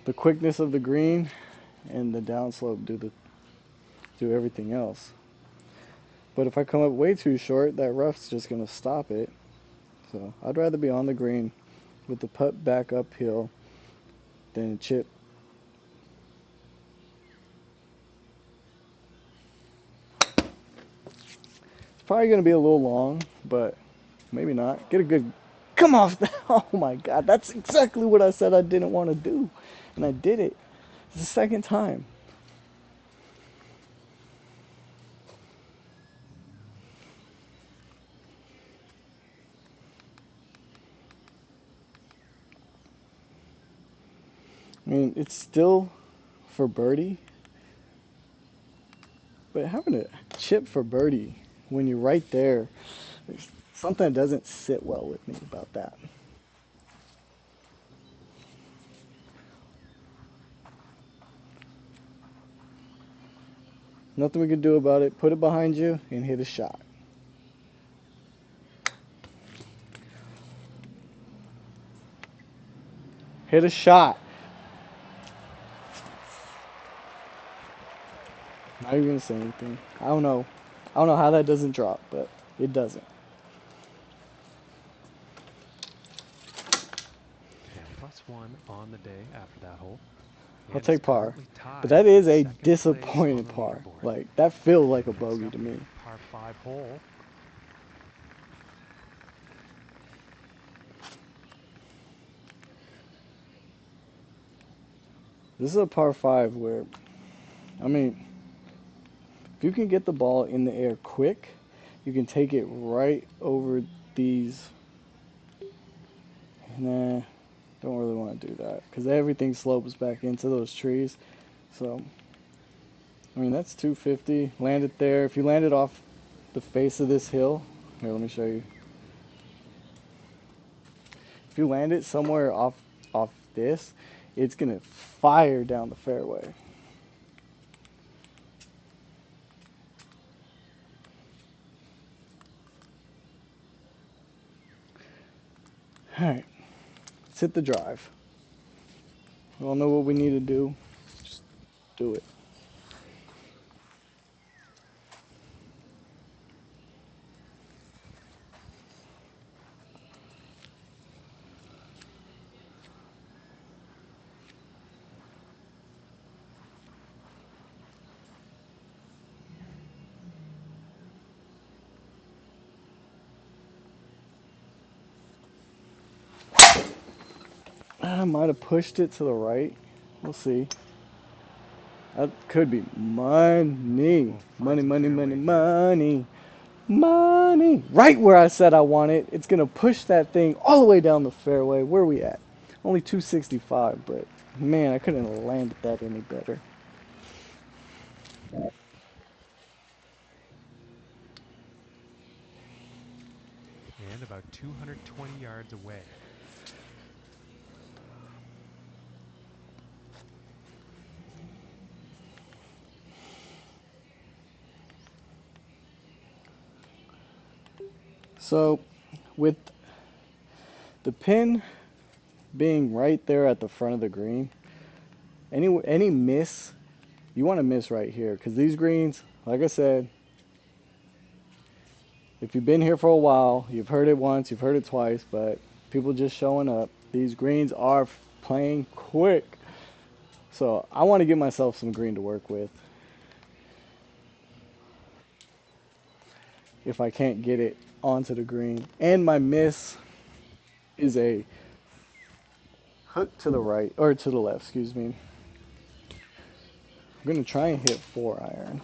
the quickness of the green and the downslope do everything else. But if I come up way too short, that rough's just going to stop it. So I'd rather be on the green with the putt back uphill than a chip. It's probably going to be a little long, but maybe not. Get a good... Come off! Oh my god, that's exactly what I said I didn't want to do. And I did it. It's the second time. I mean, it's still for birdie, but having a chip for birdie when you're right there, there's something that doesn't sit well with me about that. Nothing we can do about it. Put it behind you and hit a shot. Hit a shot. Not even gonna say anything. I don't know. I don't know how that doesn't drop, but it doesn't. And +1 on the day after that hole. I'll And it's take par. currently But tied that for is a second place on disappointing the par. leaderboard. Like, that feels like a Next bogey up, to we me. have a par 5 hole. This is a par 5 where, I mean, if you can get the ball in the air quick, you can take it right over these. Nah, don't really want to do that because everything slopes back into those trees. So, I mean, that's 250. Land it there. If you land it off the face of this hill, here, let me show you. If you land it somewhere off this, it's gonna fire down the fairway. All right, let's hit the drive. We all know what we need to do. Just do it. I might have pushed it to the right. We'll see. That could be money. We'll find Money, some money, money, fairway here. money. Money. Right where I said I want it. It's going to push that thing all the way down the fairway. Where are we at? Only 265, but man, I couldn't have landed that any better. And about 220 yards away. So, with the pin being right there at the front of the green, any miss, you want to miss right here because these greens, like I said, if you've been here for a while, you've heard it once, you've heard it twice, but people just showing up. These greens are playing quick. So I want to give myself some green to work with. if I can't get it onto the green. And my miss is a hook to the right, or to the left, excuse me. I'm going to try and hit 4-iron.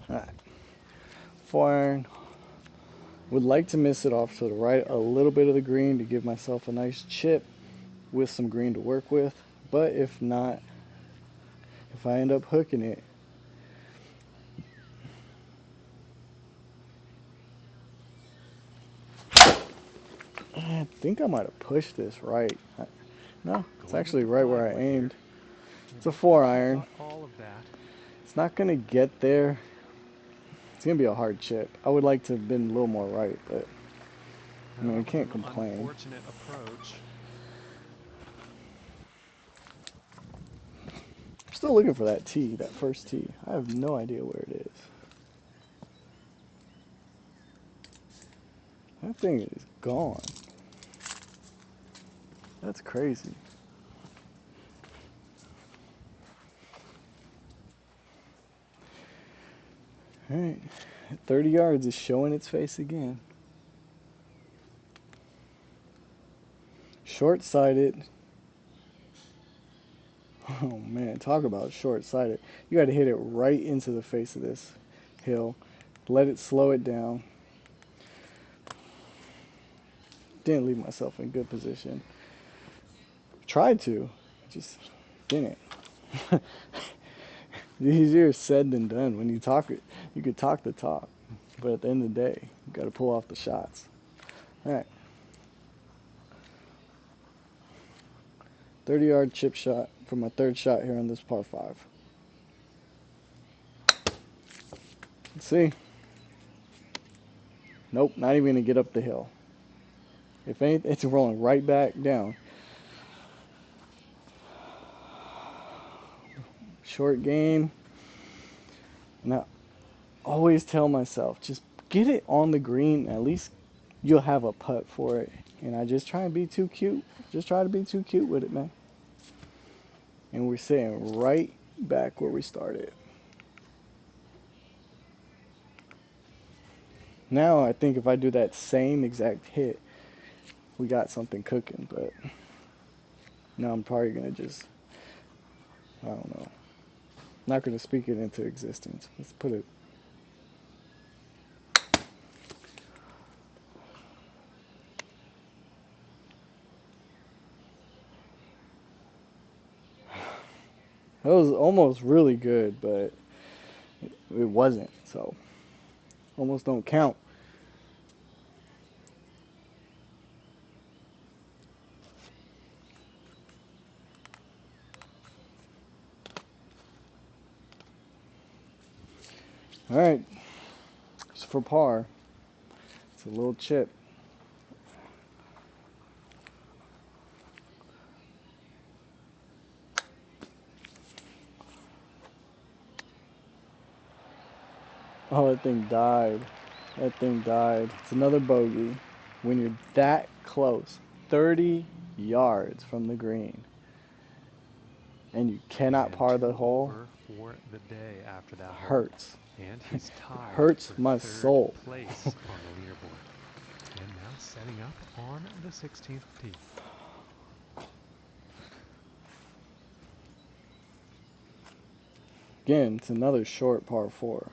Alright, 4-iron. Would like to miss it off to the right a little bit of the green to give myself a nice chip with some green to work with. But if not, if I end up hooking it, I think I might have pushed this right. No, it's Going with actually the right where flag I wood here. aimed. It It's a looks like she 4-iron. got all of that. It's not going to get there. It's going to be a hard chip. I would like to have been a little more right, but I Now mean, I that was can't an complain. unfortunate approach. I'm still looking for that tee, that first tee. I have no idea where it is. That thing is gone. That's crazy. All right, 30 yards is showing its face again. Short-sighted. Oh man, talk about short-sighted. You got to hit it right into the face of this hill. Let it slow it down. Didn't leave myself in good position. Tried to, just didn't. Easier said than done. When you talk it, you could talk the talk, but at the end of the day, you got to pull off the shots. All right, 30-yard chip shot for my third shot here on this par 5. Let's see. Nope, not even gonna get up the hill. If anything, it's rolling right back down. Short game. And I always tell myself, just get it on the green. At least you'll have a putt for it. And I just try and be too cute. Just try to be too cute with it, man. And we're sitting right back where we started. Now I think if I do that same exact hit, we got something cooking. But no, I'm probably gonna just, I don't know. Not gonna speak it into existence. Let's put it. That was almost really good, but it wasn't. So almost don't count. All right, it's for par. It's a little chip. Oh, that thing died. That thing died. It's another bogey. When you're that close, 30 yards from the green, and you cannot And par the two hole, over for the day after that hole. hurts. And he's tied Hurts for my third soul. place on the leaderboard. And now setting up on the 16th tee. Again, it's another short par 4.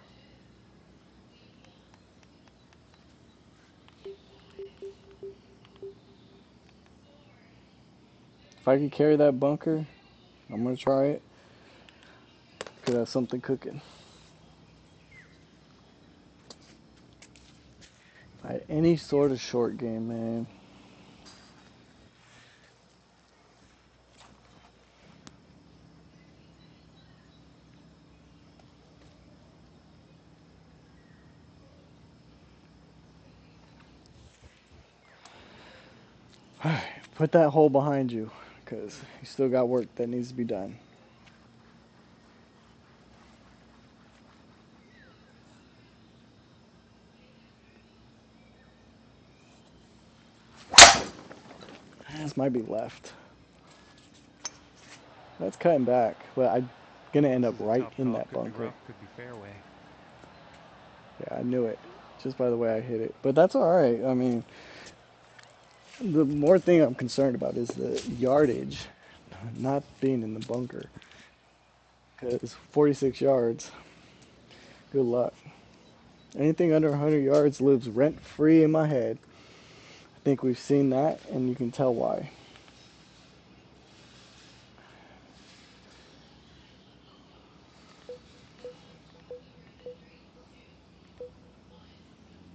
If I could carry that bunker, I'm going to try it. Could have something cooking. If I had any sort of short game, man. Put that hole behind you, because you still got work that needs to be done. This might be left. That's cutting back, but I'm gonna end This up is a right tough in call. that Could be bunker. rough, could be fairway. Yeah, I knew it just by the way I hit it. But that's all right. I mean, the more thing I'm concerned about is the yardage, not being in the bunker. Because 46 yards, good luck. Anything under 100 yards lives rent free in my head. I think we've seen that, and you can tell why.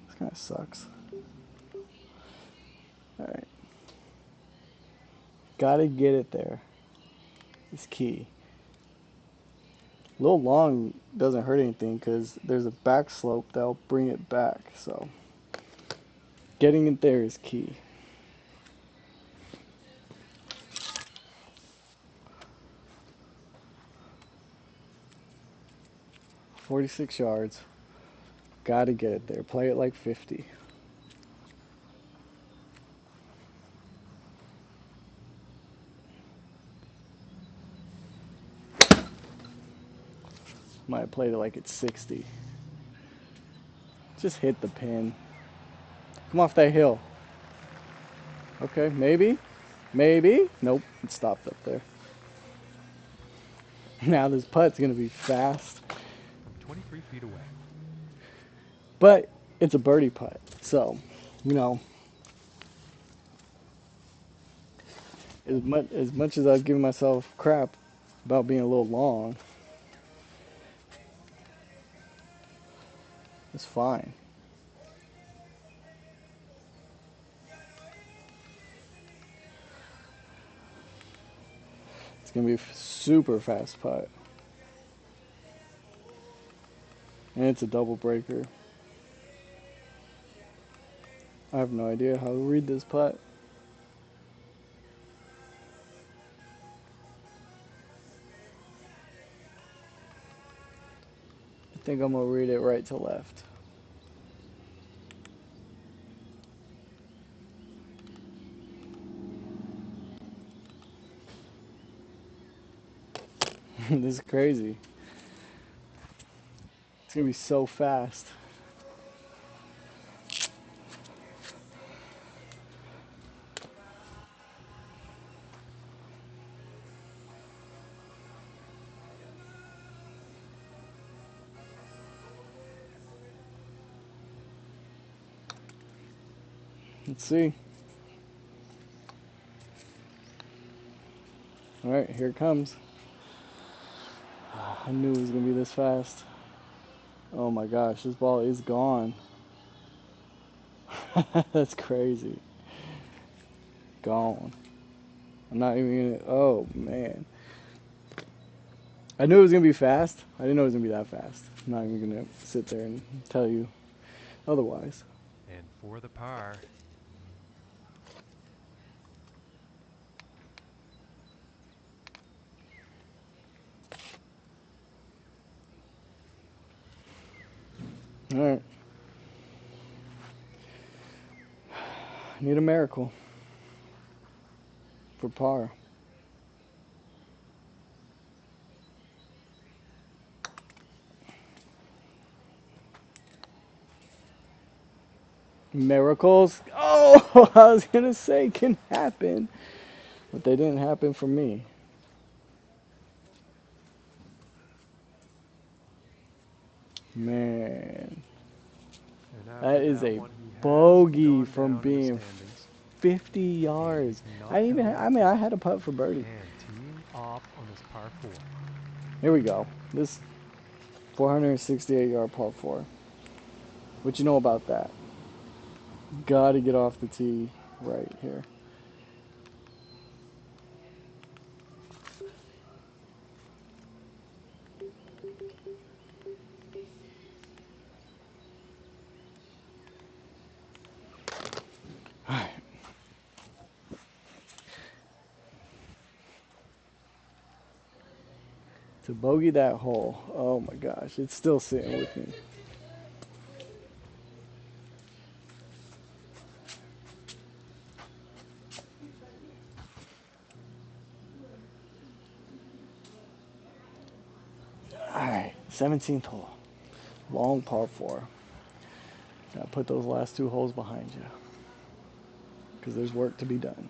This kind of sucks. All right, gotta get it there. It's key. A little long doesn't hurt anything because there's a back slope that'll bring it back. So getting it there is key. 46 yards. Gotta get it there. Play it like 50. Might have played it like it's 60. Just hit the pin. Come off that hill. Okay, maybe. Maybe. Nope, it stopped up there. Now this putt's gonna be fast. From 23 feet away. But it's a birdie putt. So, you know, as much as I was giving myself crap about being a little long, it's fine. It's gonna be a super fast putt. And it's a double breaker. I have no idea how to read this putt. I think I'm gonna read it right to left. This is crazy. It's gonna be so fast. Let's see. All right, here it comes. I knew it was gonna be this fast. Oh my gosh, this ball is gone. That's crazy. Gone. I'm not even gonna. Oh man. I knew it was gonna be fast. I didn't know it was gonna be that fast. I'm not even gonna sit there and tell you otherwise. And for the par. All right. I need a miracle for par. Miracles? Oh, I was gonna say can happen, but they didn't happen for me. Man, And that after is that a one, he has bogey gone from down in the being standings. 50 And yards. he's not going to I make mean, it. I had a putt for birdie. And teeing off on this par 4. Here we go. This 468 yard par 4. What you know about that? Gotta get off the tee right here. To bogey that hole. Oh my gosh, it's still sitting with me. 17th hole. Long par 4. Now put those last 2 holes behind you, because there's work to be done.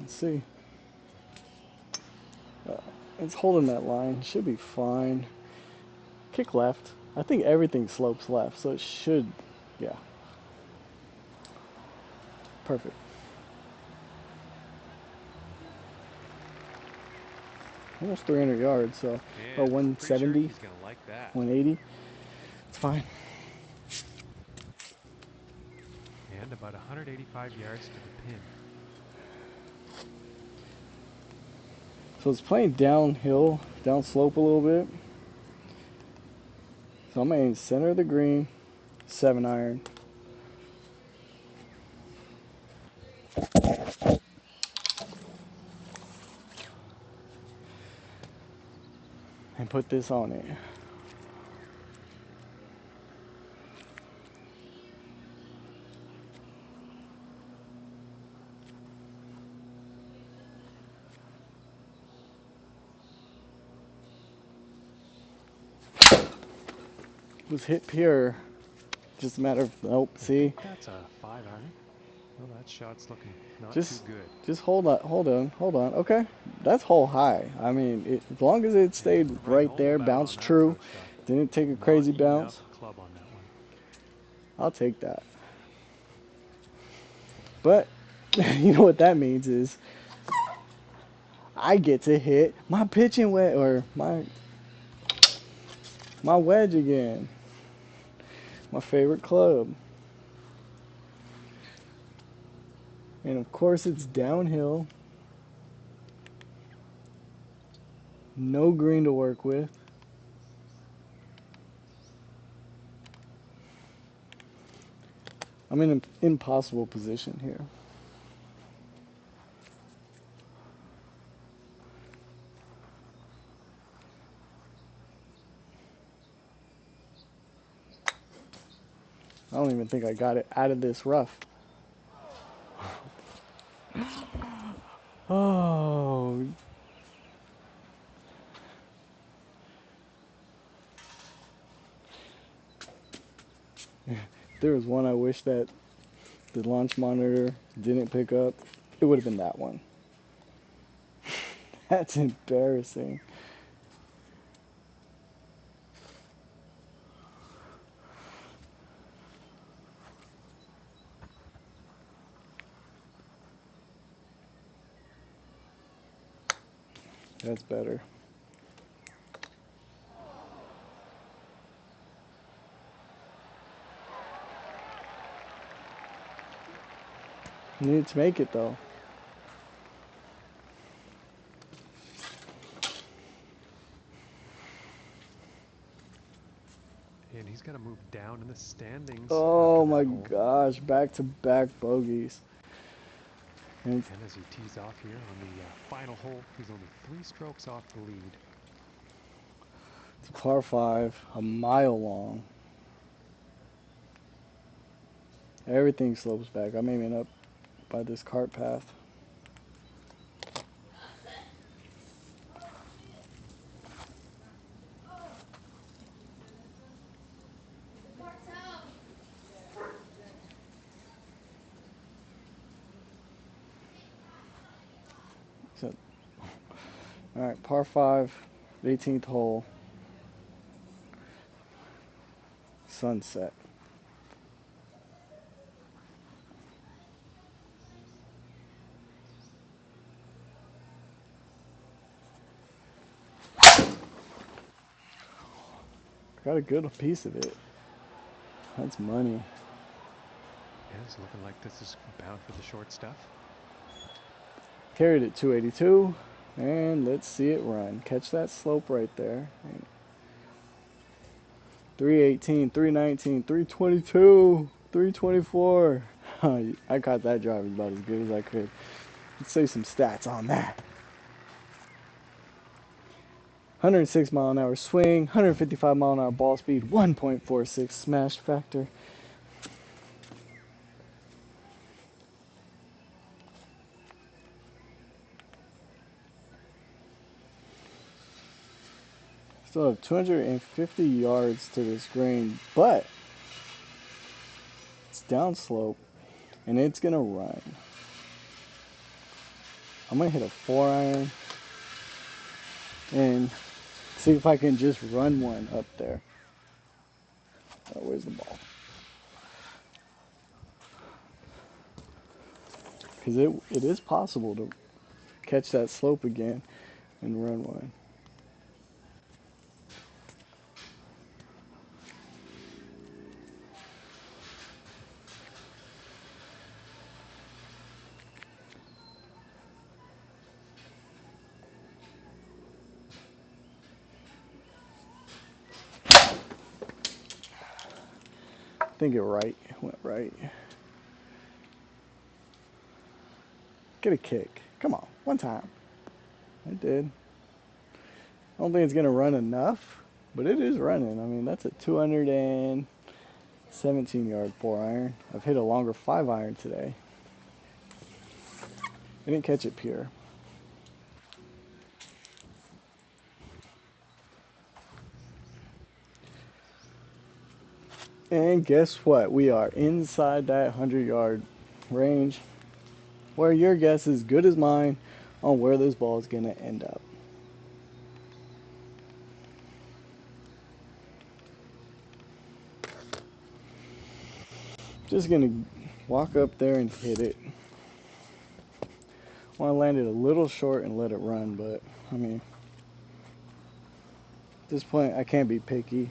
Let's see. It's holding that line. Should be fine. Kick left. I think everything slopes left, so it should, yeah. Perfect. Almost 300 yards, so And about 170, he's going to like that. 180. It's fine. And about 185 yards to the pin. So it's playing downhill, down slope a little bit. So I'm aiming center of the green, 7-iron. And put this on it. It was hit pure. Just a matter of, nope, see? That's a 5-iron. Well, that shot's looking not too Just, good. just hold on. Okay, that's hole high. I mean, as long as it stayed right there, bounced true, didn't take a crazy bounce, Club on that one. I'll take that. But you know what that means is I get to hit my pitching wedge, or my wedge again. My favorite club. And of course it's downhill. No green to work with. I'm in an impossible position here. I don't even think I got it out of this rough. Oh. There was one I wish that the launch monitor didn't pick up. It would have been that one. That's embarrassing. That's better. Needed to make it though. And he's got to move down in the standings. Oh my hole. gosh, back-to-back bogeys. And as he tees off here on the final hole, he's only 3 strokes off the lead. It's a par 5, a mile long. Everything slopes back. I'm aiming up by this cart path. So, all right, par 5, 18th hole, sunset. Got a good piece of it. That's money. And it's looking like this is bound for the short stuff. Carried it 282, and let's see it run. Catch that slope right there. 318, 319, 322, 324. I caught that drive about as good as I could. Let's say some stats on that. 106 mile an hour swing, 155 mile an hour ball speed, 1.46 smash factor. Still have 250 yards to this green, but it's downslope and it's gonna run. I'm gonna hit a 4-iron and see if I can just run one up there. Oh, where's the ball? Because it is possible to catch that slope again and run one. I think it went right. Get a kick. Come on, one time. I did. I don't think it's gonna run enough, but it is running. I mean, that's a 217-yard 4-iron. I've hit a longer 5-iron today. I didn't catch it pure. And guess what? We are inside that 100-yard range, where your guess is good as mine on where this ball is gonna end up. Just gonna walk up there and hit it. Want to land it a little short and let it run, but I mean, at this point, I can't be picky.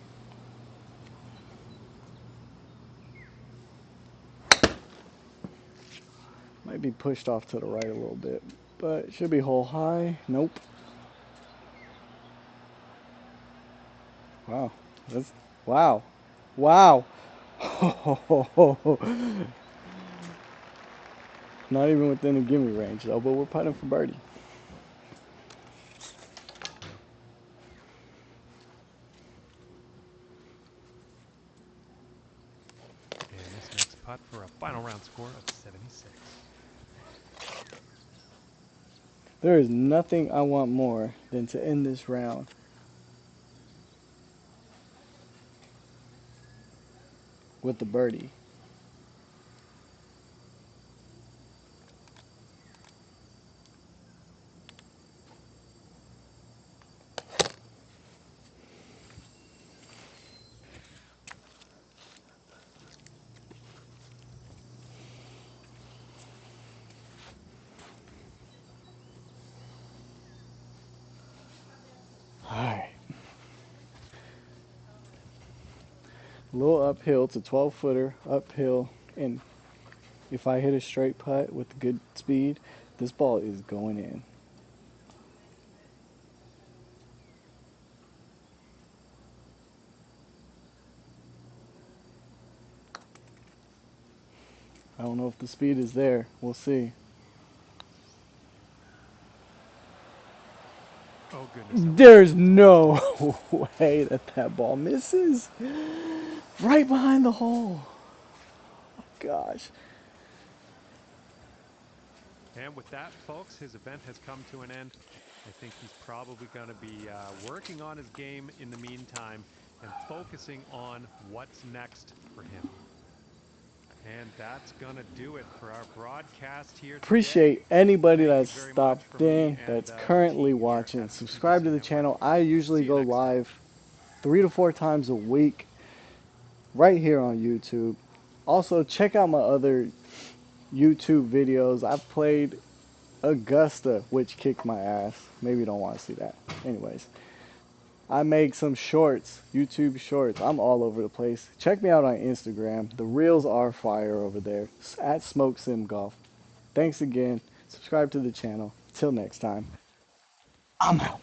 Might be pushed off to the right a little bit, but it should be hole high. Nope. Wow. That's wow. Wow. Not even within a gimme range though, but we're putting for birdie. And this next putt for a final round score of 76. There is nothing I want more than to end this round with the birdie. Alright. A little uphill. It's a 12-footer uphill, and if I hit a straight putt with good speed, this ball is going in. I don't know if the speed is there. We'll see. Oh, goodness. That was There's close. no way that that ball misses. Right behind the hole. Gosh. And with that, folks, his event has come to an end. I think he's probably going to be working on his game in the meantime and focusing on what's next for him. And that's going to do it for our broadcast here today. Appreciate anybody Thank that you very much stopped from me in, and that's the currently team here watching. at the Subscribe PPC to the Network. channel. I usually See you go next time. live 3 to 4 times a week right here on YouTube. Also, check out my other YouTube videos. I've played Augusta, which kicked my ass. Maybe you don't want to see that. Anyways, I make some shorts, YouTube shorts. I'm all over the place. Check me out on Instagram. The reels are fire over there. At Smoke Sim Golf. Thanks again. Subscribe to the channel. Till next time, I'm out.